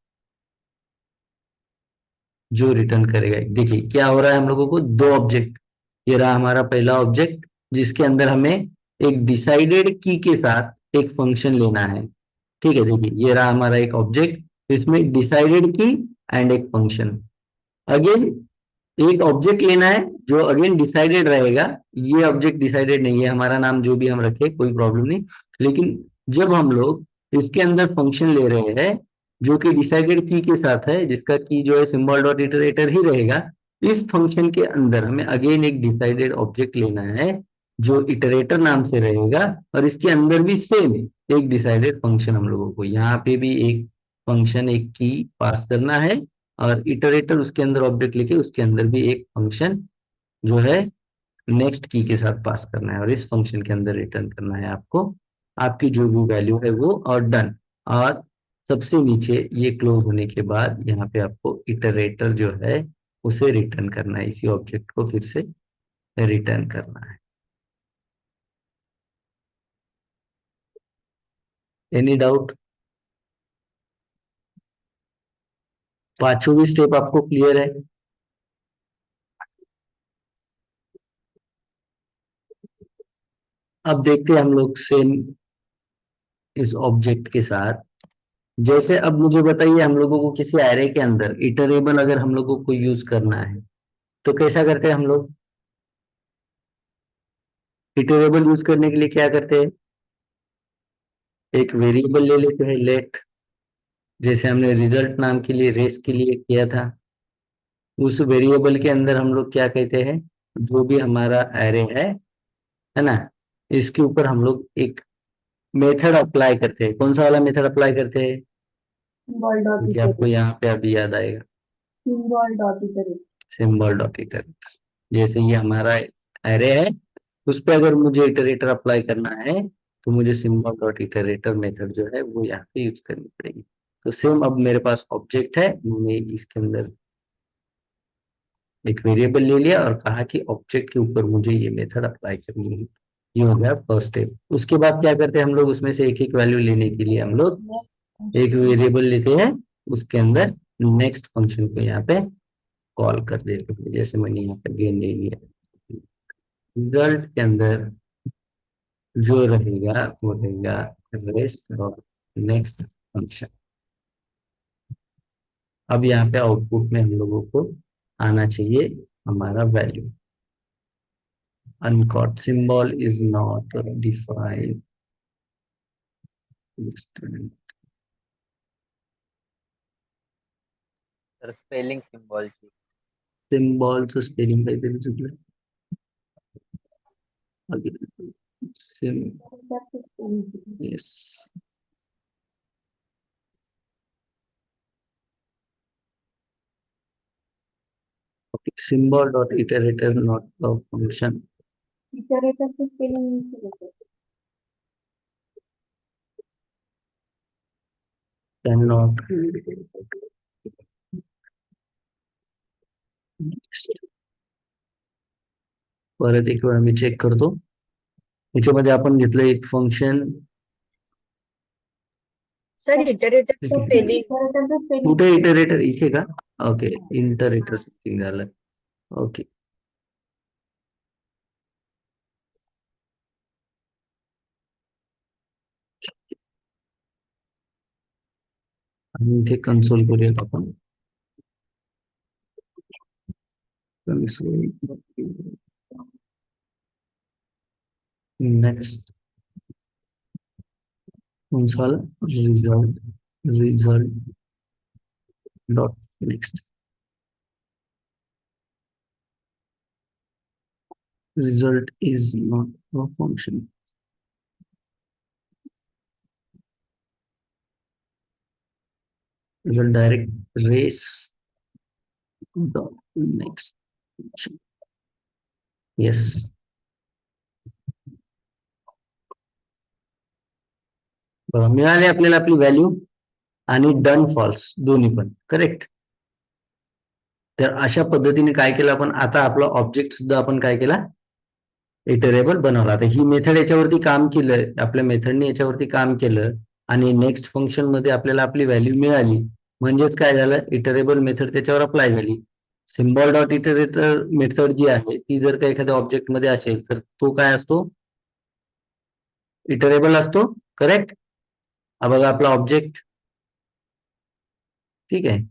जो रिटर्न करेगा। देखिए क्या हो रहा है, हम लोगों को दो ऑब्जेक्ट, ये रहा हमारा पहला ऑब्जेक्ट जिसके अंदर हमें एक डिसाइडेड की के साथ एक फंक्शन लेना है। ठीक है, देखिए ये रहा हमारा एक ऑब्जेक्ट, इसमें डिसाइडेड की एंड एक फंक्शन। अगेन एक ऑब्जेक्ट लेना है जो अगेन डिसाइडेड रहेगा। ये ऑब्जेक्ट डिसाइडेड नहीं है, हमारा नाम जो भी हम रखे कोई प्रॉब्लम नहीं, लेकिन जब हम लोग इसके अंदर फंक्शन ले रहे हैं जो कि डिसाइडेड की के साथ है, जिसका की जो है सिंबल डॉट इटरेटर ही रहेगा, इस फंक्शन के अंदर हमें अगेन एक डिसाइडेड ऑब्जेक्ट लेना है जो इटरेटर नाम से रहेगा, और इसके अंदर भी सेम एक डिसाइडेड फंक्शन हम लोगों को यहाँ पे भी एक फंक्शन एक की पास करना है, और इटरेटर उसके अंदर ऑब्जेक्ट लेके उसके अंदर भी एक फंक्शन जो है नेक्स्ट की के साथ पास करना है, और इस फंक्शन के अंदर रिटर्न करना है आपको आपकी जो भी वैल्यू है वो, और डन। और सबसे नीचे ये क्लोज होने के बाद यहाँ पे आपको इटरेटर जो है उसे रिटर्न करना है, इसी ऑब्जेक्ट को फिर से रिटर्न करना है। Any doubt? पांचों भी स्टेप आपको क्लियर है? अब देखते हैं हम लोग सेम इस ऑब्जेक्ट के साथ। जैसे अब मुझे बताइए, हम लोगों को किसी एरे के अंदर इटरेबल अगर हम लोगों को यूज करना है तो कैसा करते हैं हम लोग? इटरेबल यूज करने के लिए क्या करते हैं, एक वेरिएबल ले लेते हैं लेट, जैसे हमने रिजल्ट नाम के लिए रेस के लिए किया था। उस वेरिएबल के अंदर हम लोग क्या कहते हैं, जो भी हमारा एरे है ना, इसके ऊपर हम लोग एक मेथड अप्लाई करते हैं। कौन सा वाला मेथड अप्लाई करते हैं? सिंबल डॉट क्योंकि आपको इटरेट, यहाँ पे अभी याद आएगा, symbol dot iterate. Symbol dot iterator. जैसे ये हमारा एरे है, उस पर अगर मुझे इटरेटर अप्लाई करना है तो मुझे सिंबल डॉट इटरेटर मेथड जो है वो यहाँ पे यूज करनी पड़ेगी। तो सेम अब मेरे पास ऑब्जेक्ट है, मैंने इसके अंदर एक वेरिएबल ले लिया और कहा कि ऑब्जेक्ट के ऊपर मुझे ये मेथड अप्लाई करनी है। ये हो गया फर्स्ट स्टेप। उसके बाद क्या करते हैं हम लोग, उसमें से एक एक वैल्यू लेने के लिए हम लोग एक नेक्स्ट, वेरिएबल लेते हैं, उसके अंदर नेक्स्ट फंक्शन को यहाँ पे कॉल कर देते हैं। जैसे मैंने यहाँ पे गेन ले लिया, रिजल्ट के अंदर जो रहेगा वो रहेगा रेस्ट और नेक्स्ट फंक्शन। अब यहाँ पे आउटपुट में हम लोगों को आना चाहिए हमारा value. uncaught symbol is not defined। Sir spelling symbol की। सिंबल से स्पेलिंग काय तरी चुकलं सिम यस symbol dot iterator not a function इटरेटरचं स्पेलिंग यूज केलं सर. cannot परत एक वेळा मी चेक करतो. याच्यामध्ये आपण घेतलं एक फंक्शन, सर इटरेटरचं स्पेलिंग इटरेटरचं स्पेलिंग कुठे इटरेटर इथे का? ओके, इंटरेटर सेटिंग झालं. ओके, आणि इथे कन्सोल करूयात आपण. कन्सोल नेक्स्ट कौन result, result dot next. Result is not a function. We will direct race dot next function. Yes, बघा मिळाली आपल्याला आपली व्हॅल्यू आणि डन फॉल्स दोन्ही पण करेक्ट. तर अशा पद्धतीने काय केलं आपण, आता आपला ऑब्जेक्ट सुद्धा आपण काय केला, इटरेबल बनवला. आता ही मेथड याच्यावरती काम केलं, आपल्या मेथडने याच्यावरती काम केलं आणि नेक्स्ट फंक्शन मध्ये आपल्याला आपली व्हॅल्यू मिळाली. म्हणजेच काय झालं, इटरेबल मेथड त्याच्यावर अप्लाय झाली. सिम्बॉल डॉट इटरेटर मेथड जी आहे ती जर का एखाद्या ऑब्जेक्ट मध्ये असेल तर तो काय असतो, इटरेबल असतो. करेक्ट. हा बघा आपला ऑब्जेक्ट. ठीक आहे.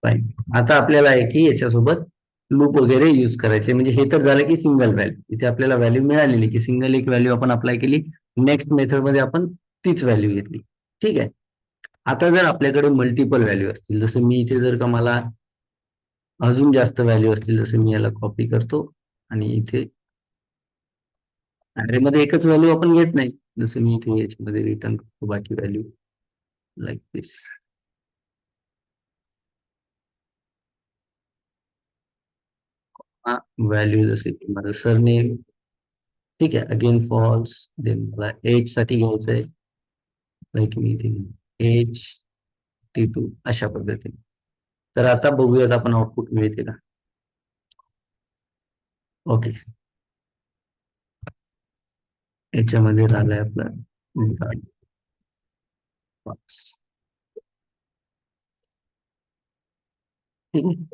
फाईन. आता आपल्याला आहे की याच्यासोबत लूप वगैरे युज करायचे. म्हणजे हे तर झालं की सिंगल व्हॅल्यू, इथे आपल्याला व्हॅल्यू मिळालेली की सिंगल एक व्हॅल्यू आपण अप्लाय केली, नेक्स्ट मेथड मध्ये आपण तीच व्हॅल्यू घेतली. ठीक आहे. आता जर आपल्याकडे मल्टिपल व्हॅल्यू असतील, जसं मी इथे जर का मला अजून जास्त व्हॅल्यू असतील, जसं मी याला कॉपी करतो आणि इथे अरे मध्ये एकच व्हॅल्यू आपण घेत नाही, जसं मी इथे याच्यामध्ये रिटर्न करतो बाकी व्हॅल्यू लाईक दिस. व्हॅल्यू जसे की माझं सरनेम. ठीक आहे. Again false. देन मला एज साठी घ्यायचं आहे, लाईक मी इथे एज T2 अशा पद्धतीने. तर आता बघूयात आपण आउटपुट मिळते का. ओके, याच्यामध्ये झालंय आपलं box. ठीक आहे.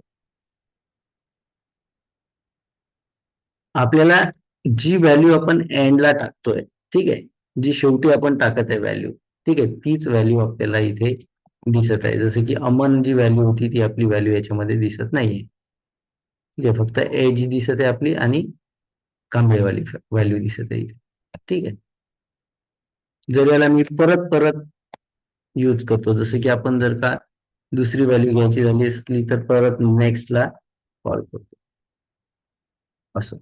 आपल्याला जी व्हॅल्यू आपण एंडला टाकतोय, ठीक आहे, जी शेवटी आपण टाकत आहे व्हॅल्यू, ठीक आहे, तीच व्हॅल्यू आपल्याला इथे दिसत आहे. जसं की अमन जी व्हॅल्यू होती ती आपली व्हॅल्यू याच्यामध्ये दिसत नाहीये. ठीक आहे. फक्त एज दिसत आहे आपली आणि कांबळेवाली व्हॅल्यू दिसत आहे इथे. ठीक आहे. जर याला मी परत परत यूज करतो, जसं की आपण जर का दुसरी व्हॅल्यू घ्यायची झाली असली तर परत नेक्स्टला कॉल करतो असं.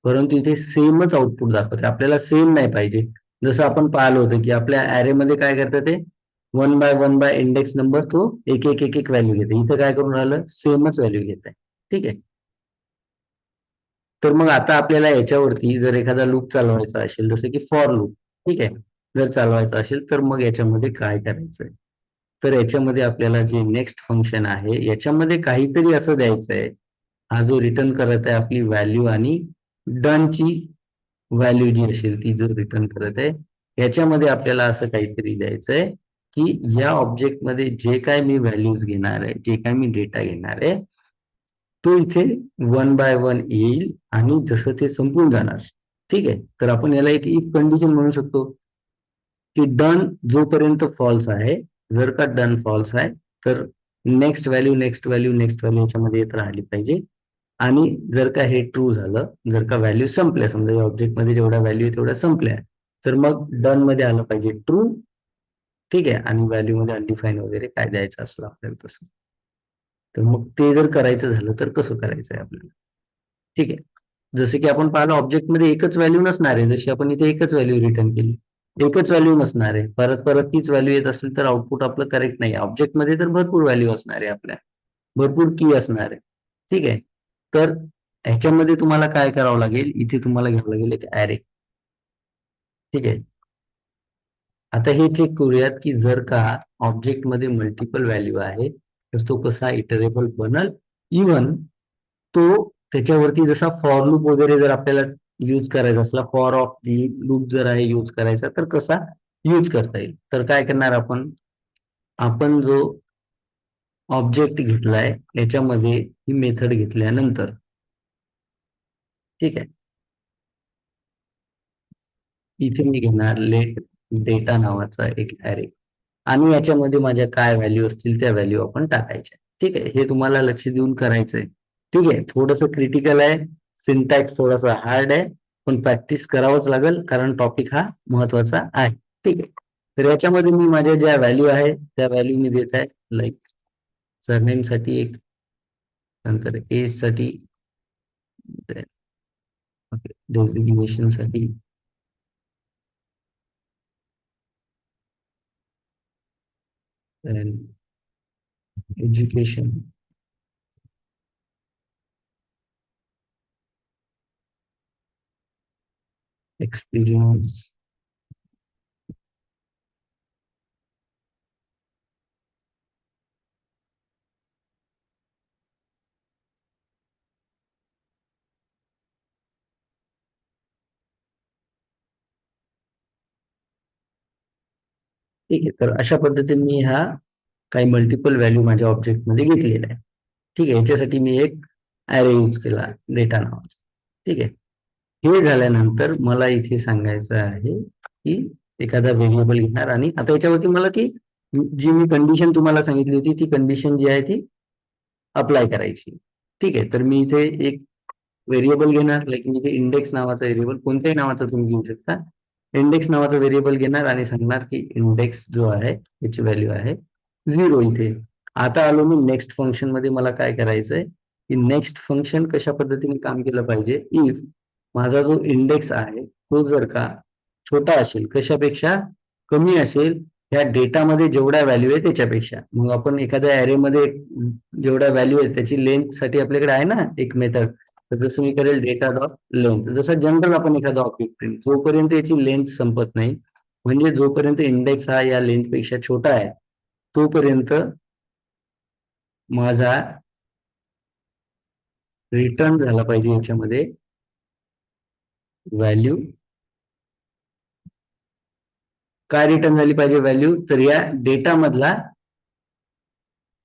परंतु इथे सेमच आउटपुट दाखवते, आपल्याला सेम नाही पाहिजे. जसं आपण पाहिलं होतं की आपल्या ऍरे मध्ये काय करतं ते, वन बाय इंडेक्स नंबर तो एक एक एक एक व्हॅल्यू घेते. इथं काय करून राहिलं, सेमच व्हॅल्यू घेत आहे. ठीक आहे. तर मग आता आपल्याला याच्यावरती जर एखादा लूप चालवायचा असेल, जसं की फॉर लूप, ठीक आहे, जर चालवायचं असेल तर मग याच्यामध्ये काय करायचंय, तर याच्यामध्ये आपल्याला जे नेक्स्ट फंक्शन आहे याच्यामध्ये काहीतरी असं द्यायचं आहे, हा जो रिटर्न करत आहे आपली व्हॅल्यू आणि डनची व्हॅल्यू जी असेल ती जो रिटर्न करत आहे, याच्यामध्ये आपल्याला असं काहीतरी द्यायचं आहे की या ऑब्जेक्टमध्ये जे काय मी व्हॅल्यूज घेणार आहे, जे काय मी डेटा घेणार आहे, तो इथे वन बाय वन येईल आणि जसं ते संपून जाणार. ठीक आहे. तर आपण याला एक इफ कंडिशन म्हणू शकतो की डन जोपर्यंत फॉल्स आहे, जर का डन फॉल्स आहे तर next value next value next value याच्यामध्ये येत राहिली पाहिजे. आणि जर का हे ट्रू झालं, जर का व्हॅल्यू संपल्या, समजा या ऑब्जेक्ट मध्ये जेवढ्या व्हॅल्यू आहे तेवढ्या संपल्या, तर मग डन मध्ये आलं पाहिजे ट्रू. ठीक आहे. आणि व्हॅल्यू मध्ये अनडिफाईन वगैरे काय द्यायचं असलं आपल्याला तसं. तर मग ते जर करायचं झालं तर कसं करायचं आहे आपल्याला. ठीक आहे. जसं की आपण पाहिलं ऑब्जेक्टमध्ये एकच व्हॅल्यू नसणार आहे, जशी आपण इथे एकच व्हॅल्यू रिटर्न केली, एकच व्हॅल्यू नसणार आहे. परत परत तीच व्हॅल्यू येत असेल तर आउटपुट आपलं करेक्ट नाही. ऑब्जेक्टमध्ये तर भरपूर व्हॅल्यू असणार आहे, आपल्या भरपूर की असणार आहे. ठीक आहे. तर ह्याच्यामध्ये तुम्हाला काय करावं लागेल, इथे तुम्हाला घ्यावं लागेल एक ऍरे. ठीक आहे. आता हे चेक करूयात की जर का ऑब्जेक्टमध्ये मल्टिपल व्हॅल्यू आहे तर तो कसा इटरेबल बनल. इव्हन तो त्याच्यावरती जसा फॉर लूप वगैरे जर आपल्याला यूज करायचा असला, फॉर ऑफ दी लूप जर आहे यूज करायचा, तर कसा यूज करता येईल. तर काय करणार आपण, आपण जो ऑब्जेक्ट घेतलाय याच्यामध्ये ही मेथड घेतल्यानंतर, ठीक आहे, इथे मी घेणार लेट डेटा नावाचा एक ऍरे आणि याच्यामध्ये माझ्या काय व्हॅल्यू असतील त्या व्हॅल्यू आपण टाकायच्या. ठीक आहे. हे तुम्हाला लक्ष देऊन करायचंय. ठीक आहे. थोडंसं क्रिटिकल आहे, सिंटॅक्स थोडासा हार्ड आहे, पण प्रॅक्टिस करावंच लागेल कारण टॉपिक हा महत्वाचा आहे. ठीक आहे. तर याच्यामध्ये मी माझ्या ज्या व्हॅल्यू आहे त्या व्हॅल्यू मी देत आहे, लाईक सरनेम साठी एक, नंतर एज साठी, ओके, डेसिग्नेशन साठी, एज्युकेशन, एक्सपिरियन्स, ठीक आहे. तर अशा पद्धतीने मी हा काही मल्टिपल व्हॅल्यू माझ्या ऑब्जेक्टमध्ये घेतलेला आहे. ठीक आहे. याच्यासाठी मी एक ॲरे यूज केला डेटा नावाचा. ठीक आहे. हे झाल्यानंतर मला इथे सांगायचं आहे की एखादा व्हेरिएबल घेणार आणि आता याच्यावरती मला ती जी मी कंडिशन तुम्हाला सांगितली होती ती कंडिशन जी आहे ती अप्लाय करायची. ठीक आहे. तर मी इथे एक व्हेरिएबल घेणार, लाईक मी इथे इंडेक्स नावाचा व्हेरिएबल, कोणत्याही नावाचा तुम्ही घेऊ शकता. इंडेक्स नावाचा व्हेरिएबल घेणार आणि सांगणार की इंडेक्स जो आहे याची व्हॅल्यू आहे 0 इथे. आता आलो मी नेक्स्ट फंक्शन मध्ये. मला काय करायचंय की नेक्स्ट फंक्शन कशा पद्धतीने काम केलं पाहिजे, इफ माझा जो इंडेक्स आहे तो जर का छोटा असेल, कशापेक्षा कमी असेल या डेटामध्ये जेवढ्या व्हॅल्यू आहे त्याच्यापेक्षा, मग आपण एखाद्या ॲरेमध्ये जेवढ्या व्हॅल्यू आहे त्याची लेंथ साठी आपल्याकडे आहे ना एक मेथड. तर जसं मी करेल डेटा डॉट लेंथ, जसं जनरल आपण एखादा ऑब्जेक्ट प्रिंट, जोपर्यंत याची लेंथ संपत नाही, म्हणजे जोपर्यंत इंडेक्स हा या लेंथ पेक्षा छोटा आहे तोपर्यंत माझा रिटर्न झाला पाहिजे याच्यामध्ये व्हॅल्यू. काय रिटर्न झाली पाहिजे व्हॅल्यू, तर या डेटा मधला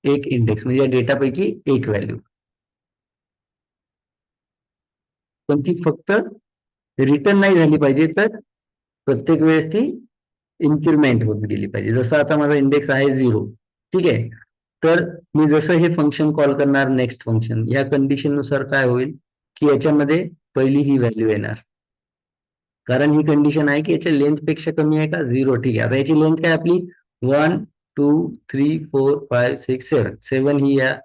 एक इंडेक्स, म्हणजे या डेटापैकी एक व्हॅल्यू. पण ती फक्त रिटर्न नाही झाली पाहिजे, तर प्रत्येक वेळेस ती इन्क्रिमेंट होत गेली पाहिजे. जसं आता माझा इंडेक्स आहे 0. ठीक आहे. तर मी जसं हे फंक्शन कॉल करणार नेक्स्ट फंक्शन, या कंडिशन नुसार काय होईल की याच्यामध्ये पहिली ही व्हॅल्यू येणार, कारण ही कंडिशन आहे की याच्या लेंथ पेक्षा कमी आहे का 0. ठीक आहे. आता याची लेंथ काय आपली 1 2 3 4 5 6 7 7 ही या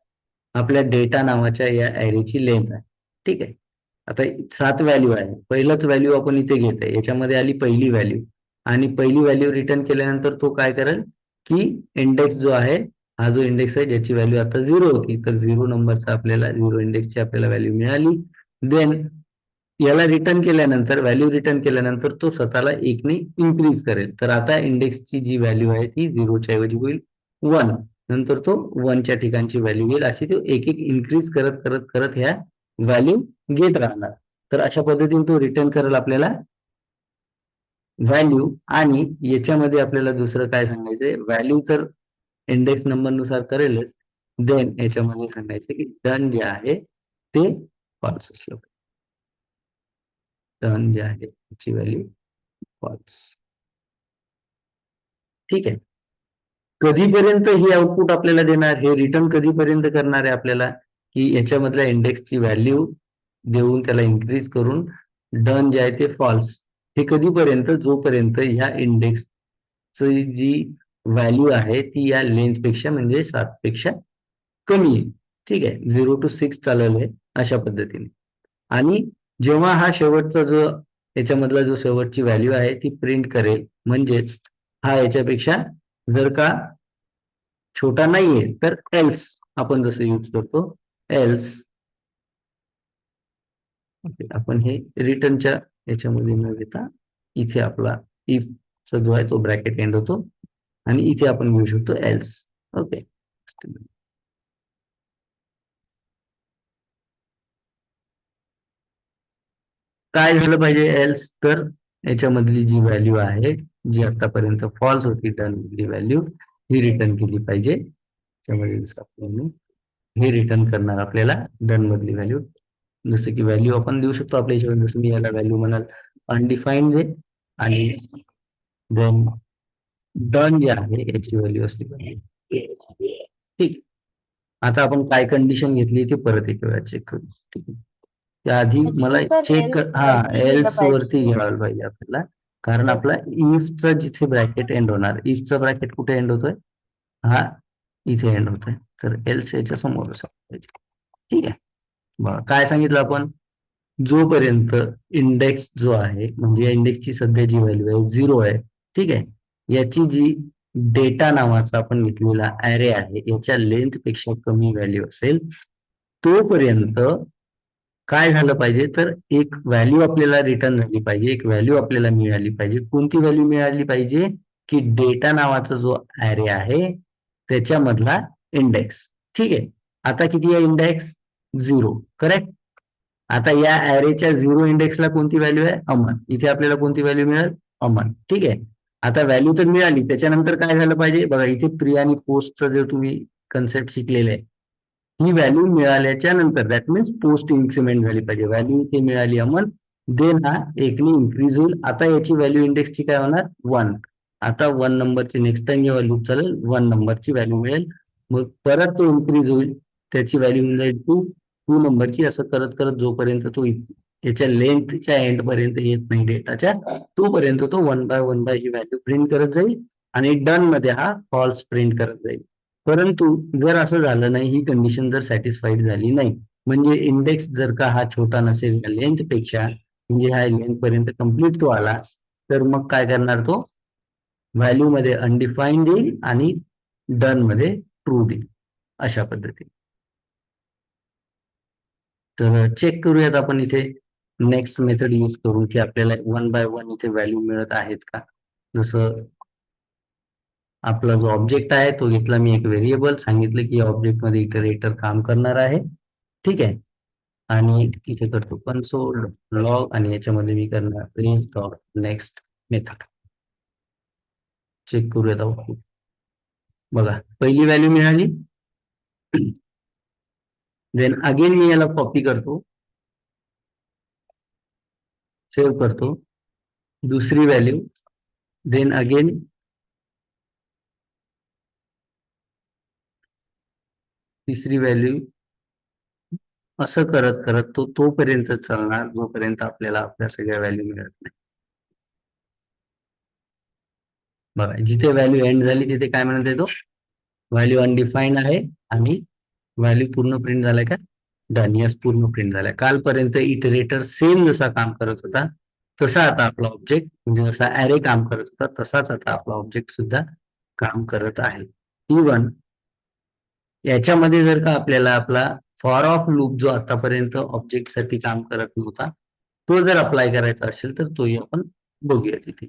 आपल्या डेटा नावाच्या या ॲरेची लेंथ आहे. ठीक आहे. आता 7 व्हॅल्यू आहे, पहिलंच व्हॅल्यू आपण इथे घेत आहे, याच्यामध्ये आली पहिली व्हॅल्यू आणि पहिली व्हॅल्यू रिटर्न केल्यानंतर तो काय करेल की इंडेक्स जो आहे, हा जो इंडेक्स आहे ज्याची व्हॅल्यू आता 0 होती, तर 0 नंबरचा आपल्याला 0 इंडेक्सची आपल्याला व्हॅल्यू मिळाली. देन याला रिटर्न केल्यानंतर, व्हॅल्यू रिटर्न केल्यानंतर तो स्वतःला 1 ने इन्क्रीज करेल. तर आता इंडेक्सची जी व्हॅल्यू आहे ती 0 च्या ऐवजी होईल 1, नंतर तो 1 च्या ठिकाणची व्हॅल्यू येईल. अशी तो एक एक इन्क्रीज करत करत करत ह्या व्हॅल्यू घेत राहणार. तर अशा पद्धतीने तो रिटर्न करेल आपल्याला व्हॅल्यू. आणि याच्यामध्ये आपल्याला दुसरं काय सांगायचंय, व्हॅल्यू तर इंडेक्स नंबर नुसार करेलच, देन याच्यामध्ये सांगायचं की डन जे आहे ते फॉल्स असलं पाहिजे. डन जे आहे त्याची व्हॅल्यू फॉल्स. ठीक आहे. कधीपर्यंत ही आउटपुट आपल्याला देणार, हे रिटर्न कधीपर्यंत करणार आहे आपल्याला, की याच्यामधल्या इंडेक्सची व्हॅल्यू देऊन त्याला इन्क्रीज करून डन जे आहे ते फॉल्स. हे कधीपर्यंत, जोपर्यंत ह्या इंडेक्सची जी व्हॅल्यू आहे ती या लेंथ पेक्षा म्हणजे 7 पेक्षा कमी आहे. ठीक आहे. 0 to 6 चालेल आहे अशा पद्धतीने. आणि जेव्हा हा शेवटचा जो याच्यामधला जो शेवटची व्हॅल्यू आहे ती प्रिंट करेल, म्हणजेच हा याच्यापेक्षा जर का छोटा नाहीये, तर एल्स आपण जसं यूज करतो, एल्स आपण हे रिटर्नच्या याच्यामध्ये न घेता इथे आपला इफ चा जो आहे तो ब्रॅकेट एंड होतो आणि इथे आपण घेऊ शकतो एल्स. ओके. काय झालं पाहिजे एल्स, तर याच्यामधली जी व्हॅल्यू आहे जी आतापर्यंत फॉल्स होती, डन मधली व्हॅल्यू ही रिटर्न केली पाहिजे. त्याच्यामध्ये हे रिटर्न करणार आपल्याला डन मधली व्हॅल्यू. जसं की व्हॅल्यू आपण देऊ शकतो आपल्या याच्यावर, जसं मी याला व्हॅल्यू म्हणाल अनडिफाईन्ड आहे आणि देन डन जे आहे याची व्हॅल्यू असली पाहिजे. ठीक. आता आपण काय कंडिशन घेतली ते परत एक वेळा चेक करू. ठीक आहे. त्याआधी मला Actually, sir, चेक else हा वरती गेलं एल्स वरती पाहिजे. घ्यायला पाहिजे आपल्याला, कारण Yes, आपला इफचा जिथे ब्रॅकेट एंड होणार, इफचा ब्रॅकेट कुठे एंड होतोय, हा इथे एंड होतोय, तर एल्स याच्या समोर असायला पाहिजे. ठीक आहे. बघा काय सांगितलं आपण, जोपर्यंत इंडेक्स जो आहे म्हणजे या इंडेक्सची सध्या जी व्हॅल्यू आहे 0 आहे, ठीक आहे, याची जी डेटा नावाचा आपण घेतलेला ऍरे आहे याच्या लेंथ पेक्षा कमी व्हॅल्यू असेल तोपर्यंत काय झालं पाहिजे, तर एक व्हॅल्यू आपल्याला रिटर्न झाली पाहिजे, एक व्हॅल्यू आपल्याला मिळाली पाहिजे. कोणती व्हॅल्यू मिळाली पाहिजे, की डेटा नावाचा जो ऍरे आहे त्याच्यामधला इंडेक्स. ठीक आहे, आता किती आहे इंडेक्स, 0. करेक्ट. आता या ऍरेच्या 0 इंडेक्सला कोणती व्हॅल्यू आहे, अमन. इथे आपल्याला कोणती व्हॅल्यू मिळेल, अमन. ठीक आहे, आता व्हॅल्यू तर मिळाली, त्याच्यानंतर काय झालं पाहिजे बघा, इथे प्री आणि पोस्टचं जे तुम्ही कन्सेप्ट शिकलेले आहे, ही व्हॅल्यू मिळाल्याच्या नंतर दॅट मीन्स पोस्ट इन्क्रीमेंट झाली पाहिजे. व्हॅल्यू इथे मिळाली अमन, देन हा एकने इन्क्रीज होईल. आता याची व्हॅल्यू इंडेक्सची काय होणार, 1. आता 1 नंबरची नेक्स्ट टाइम जेव्हा लूप चालेल 1 नंबरची व्हॅल्यू मिळेल. मग परत तो इन्क्रीज होईल, त्याची व्हॅल्यू होऊन जाईल 2 नंबरची. असं करत करत जोपर्यंत तो याच्या लेंथच्या एंड पर्यंत येत नाही डेटाच्या, तोपर्यंत तो 1 बाय 1 बाय ही व्हॅल्यू प्रिंट करत जाईल आणि डन मध्ये हा फॉल्स प्रिंट करत जाईल. परंतु जर असं झालं नाही, ही कंडिशन जर सॅटिस्फाईड झाली नाही, म्हणजे इंडेक्स जर का हा छोटा नसेल लेंथ पेक्षा, म्हणजे ह्या लेंथ पर्यंत कम्प्लीट तो आला, तर मग काय करणार, तो व्हॅल्यू मध्ये अनडिफाईन्ड येईल आणि डन मध्ये ट्रू देईल. अशा पद्धतीने. तर चेक करूयात आपण इथे नेक्स्ट मेथड यूज करून की आपल्याला 1 बाय 1 इथे व्हॅल्यू मिळत आहेत का. जसं आपला जो ऑब्जेक्ट आहे तो घेतला मी एक व्हेरिएबल, सांगितलं की ऑब्जेक्ट मध्ये इटरेटर काम करणार आहे. ठीक आहे, आणि इथे करतो कन्सोल लॉग आणि याच्यामध्ये मी करणार print dot next method. Check करूयात आउटपुट. बघा, पहिली व्हॅल्यू मिळाली. देन अगेन मी याला कॉपी करतो, सेव्ह करतो, दुसरी व्हॅल्यू, देन अगेन तिसरी व्हॅल्यू. असं करत करत तो तोपर्यंत चालणार जोपर्यंत आपल्याला आपल्या सगळ्या व्हॅल्यू मिळत नाही. बघा, जिथे व्हॅल्यू एंड झाली तिथे काय म्हणत येतो, व्हॅल्यू अनडिफाईन्ड आहे आणि व्हॅल्यू पूर्ण प्रिंट झालाय का, डन. यस, पूर्ण प्रिंट झालाय. कालपर्यंत इटरेटर सेम जसा काम करत होता तसा आता आपला ऑब्जेक्ट, म्हणजे जसा ऍरे काम करत होता तसाच आता आपला ऑब्जेक्ट सुद्धा काम करत आहे. इवन याच्यामध्ये जर का आपल्याला आपला फॉर ऑफ लूप जो आतापर्यंत ऑब्जेक्ट साठी काम करत नव्हता तो जर अप्लाय करायचा असेल तर तोही आपण बघूया तिथे.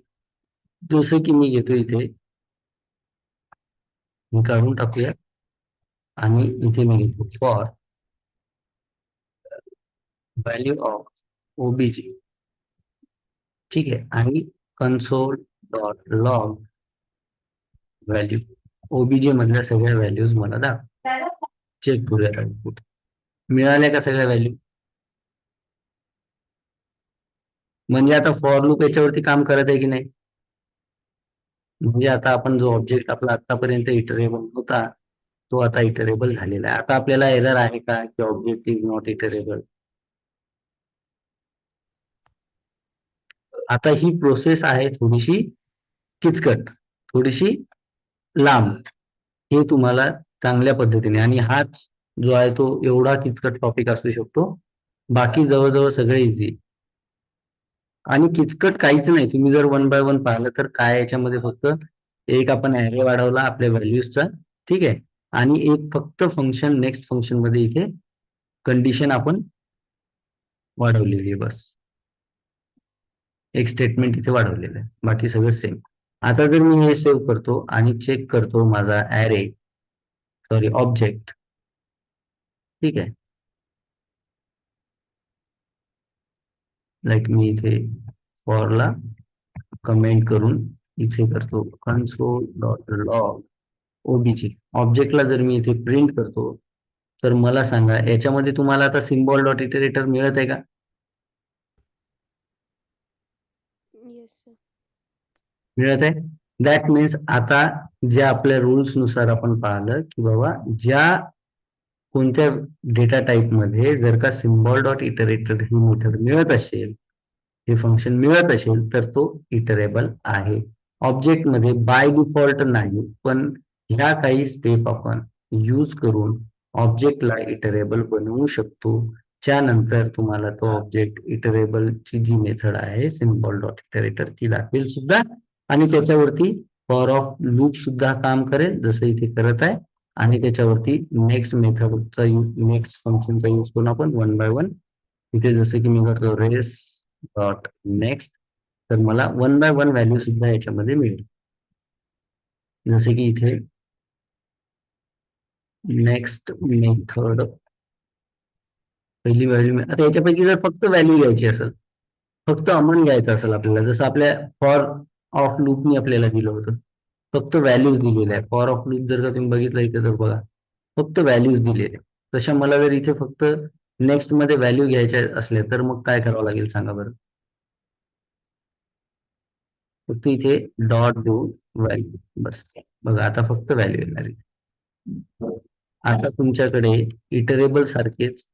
जसं की मी घेतो इथे, मी काढून टाकूया आणि इथे मी घेतो फॉर व्हॅल्यू ऑफ ओबीजी. ठीक आहे, आणि कन्सोल डॉट लॉग व्हॅल्यू ओबीजी मधल्या सगळ्या व्हॅल्यूज मला दाखव. चेक करूया आउटपुट. मिळाल्या का सगळ्या व्हॅल्यू. म्हणजे आता फॉर लूप याच्यावरती काम करत आहे की नाही. म्हणजे आता आपण जो ऑब्जेक्ट आपला आतापर्यंत इटरेबल होता तो आता इटरेबल झालेला आहे. आता आपल्याला एरर आहे का की ऑब्जेक्ट इज नॉट इटरेबल. आता ही प्रोसेस आहे थोडीशी किचकट, थोडीशी लांब, हे तुम्हाला चांगल्या पद्धतीने, आणि हाच जो आहे तो एवढा किचकट टॉपिक असू शकतो, बाकी जवळजवळ सगळे इझी आणि किचकट काहीच नाही. तुम्ही जर 1 बाय 1 पाहिलं तर काय याच्यामध्ये फक्त एक आपण ऍरे वाढवला आपल्या व्हॅल्यूजचा. ठीक आहे, आणि एक फक्त फंक्शन नेक्स्ट फंक्शन मध्ये इथे कंडिशन आपण वाढवलेली आहे, बस एक स्टेटमेंट इथे वाढवलेलं आहे, बाकी सगळं सेम. आता जर मी हे सेव्ह करतो आणि चेक करतो माझा ऍरे, सॉरी ऑब्जेक्ट. ठीक आहे, लाईक मी इथे फॉरला कमेंट करून इथे करतो कन्सोल डॉट लॉग ओबीजी. ऑब्जेक्टला जर मी इथे प्रिंट करतो तर मला सांगा याच्यामध्ये तुम्हाला आता सिम्बॉल डॉट इटरेटर मिळत आहे का. Yes, sir. मिळत आहे. दॅट मीन्स आता ज्या आपल्या रुल्स नुसार आपण पाहिलं की बाबा ज्या कोणत्या डेटा टाईप मध्ये जर का सिम्बॉल डॉट इटरेटर ही मेथड मिळत असेल, हे फंक्शन मिळत असेल तर तो इटरेबल आहे. ऑब्जेक्ट मध्ये बाय डिफॉल्ट नाही, पण ह्या काही स्टेप आपण यूज करून ऑब्जेक्टला इटरेबल बनवू शकतो. त्यानंतर तुम्हाला तो ऑब्जेक्ट इटरेबल ची जी मेथड आहे सिम्बॉल डॉट इटरेटर ती दाखवेल सुद्धा, आणि त्याच्यावरती फॉर ऑफ लूप सुद्धा काम करेल जसं इथे करत आहे, आणि त्याच्यावरती नेक्स्ट मेथडचा यूज, नेक्स्ट फंक्शनचा यूज करून आपण 1 बाय 1 इथे जसं की मी करतो रेस डॉट नेक्स्ट, तर मला 1 बाय 1 व्हॅल्यू सुद्धा याच्यामध्ये मिळेल. जसे की इथे नेक्स्ट मेथड पहिली व्हॅल्यू, आता याच्यापैकी जर फक्त व्हॅल्यू घ्यायची असेल, फक्त अमन घ्यायचं असेल आपल्याला, जसं आपल्या फॉर ऑफ लूपनी आपल्याला दिलं होतं, फक्त व्हॅल्यूज दिलेल्या आहे. फॉर ऑफ लूप जर का तुम्ही बघितलं इथे तर बघा फक्त व्हॅल्यूज दिलेले. तशा मला जर इथे फक्त नेक्स्ट मध्ये व्हॅल्यू घ्यायच्या असल्या तर मग काय करावं लागेल सांगा बरं. फक्त इथे डॉट देऊन व्हॅल्यू, बस बघा आता फक्त व्हॅल्यू येणार आहे. आता तुमच्याकडे इटरेबल सारखेच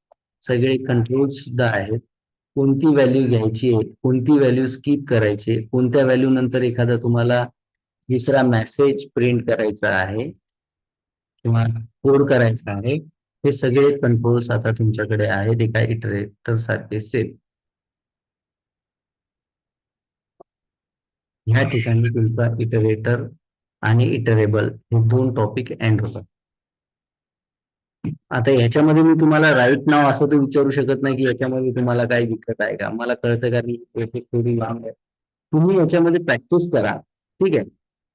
सगळे कंट्रोल सुद्धा आहेत. कोणती व्हॅल्यू घ्यायची आहे, कोणती व्हॅल्यू स्किप करायची, कोणत्या व्हॅल्यू नंतर एखादा तुम्हाला दुसरा मेसेज प्रिंट करायचा आहे किंवा कोड करायचा आहे, हे सगळे कंट्रोल्स आता तुमच्याकडे आहेत एका इटरेटर सारखे सेम. ह्या ठिकाणी तुमचा इटरेटर आणि इटरेबल हे दोन टॉपिक एंड होतात. आता ह्याच्यामध्ये मी तुम्हाला राईट नाव असं तर विचारू शकत नाही की याच्यामध्ये तुम्हाला काही दिक्कत आहे का, मला कळतं कारण थोडी लांब आहे. तुम्ही याच्यामध्ये प्रॅक्टिस करा, ठीक आहे.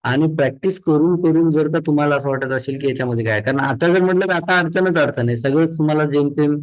आणि प्रॅक्टिस करून करून जर का तुम्हाला असं वाटत असेल की याच्यामध्ये काय, कारण आता जर म्हटलं तर आता अडचण आहे, सगळंच तुम्हाला जेमतेम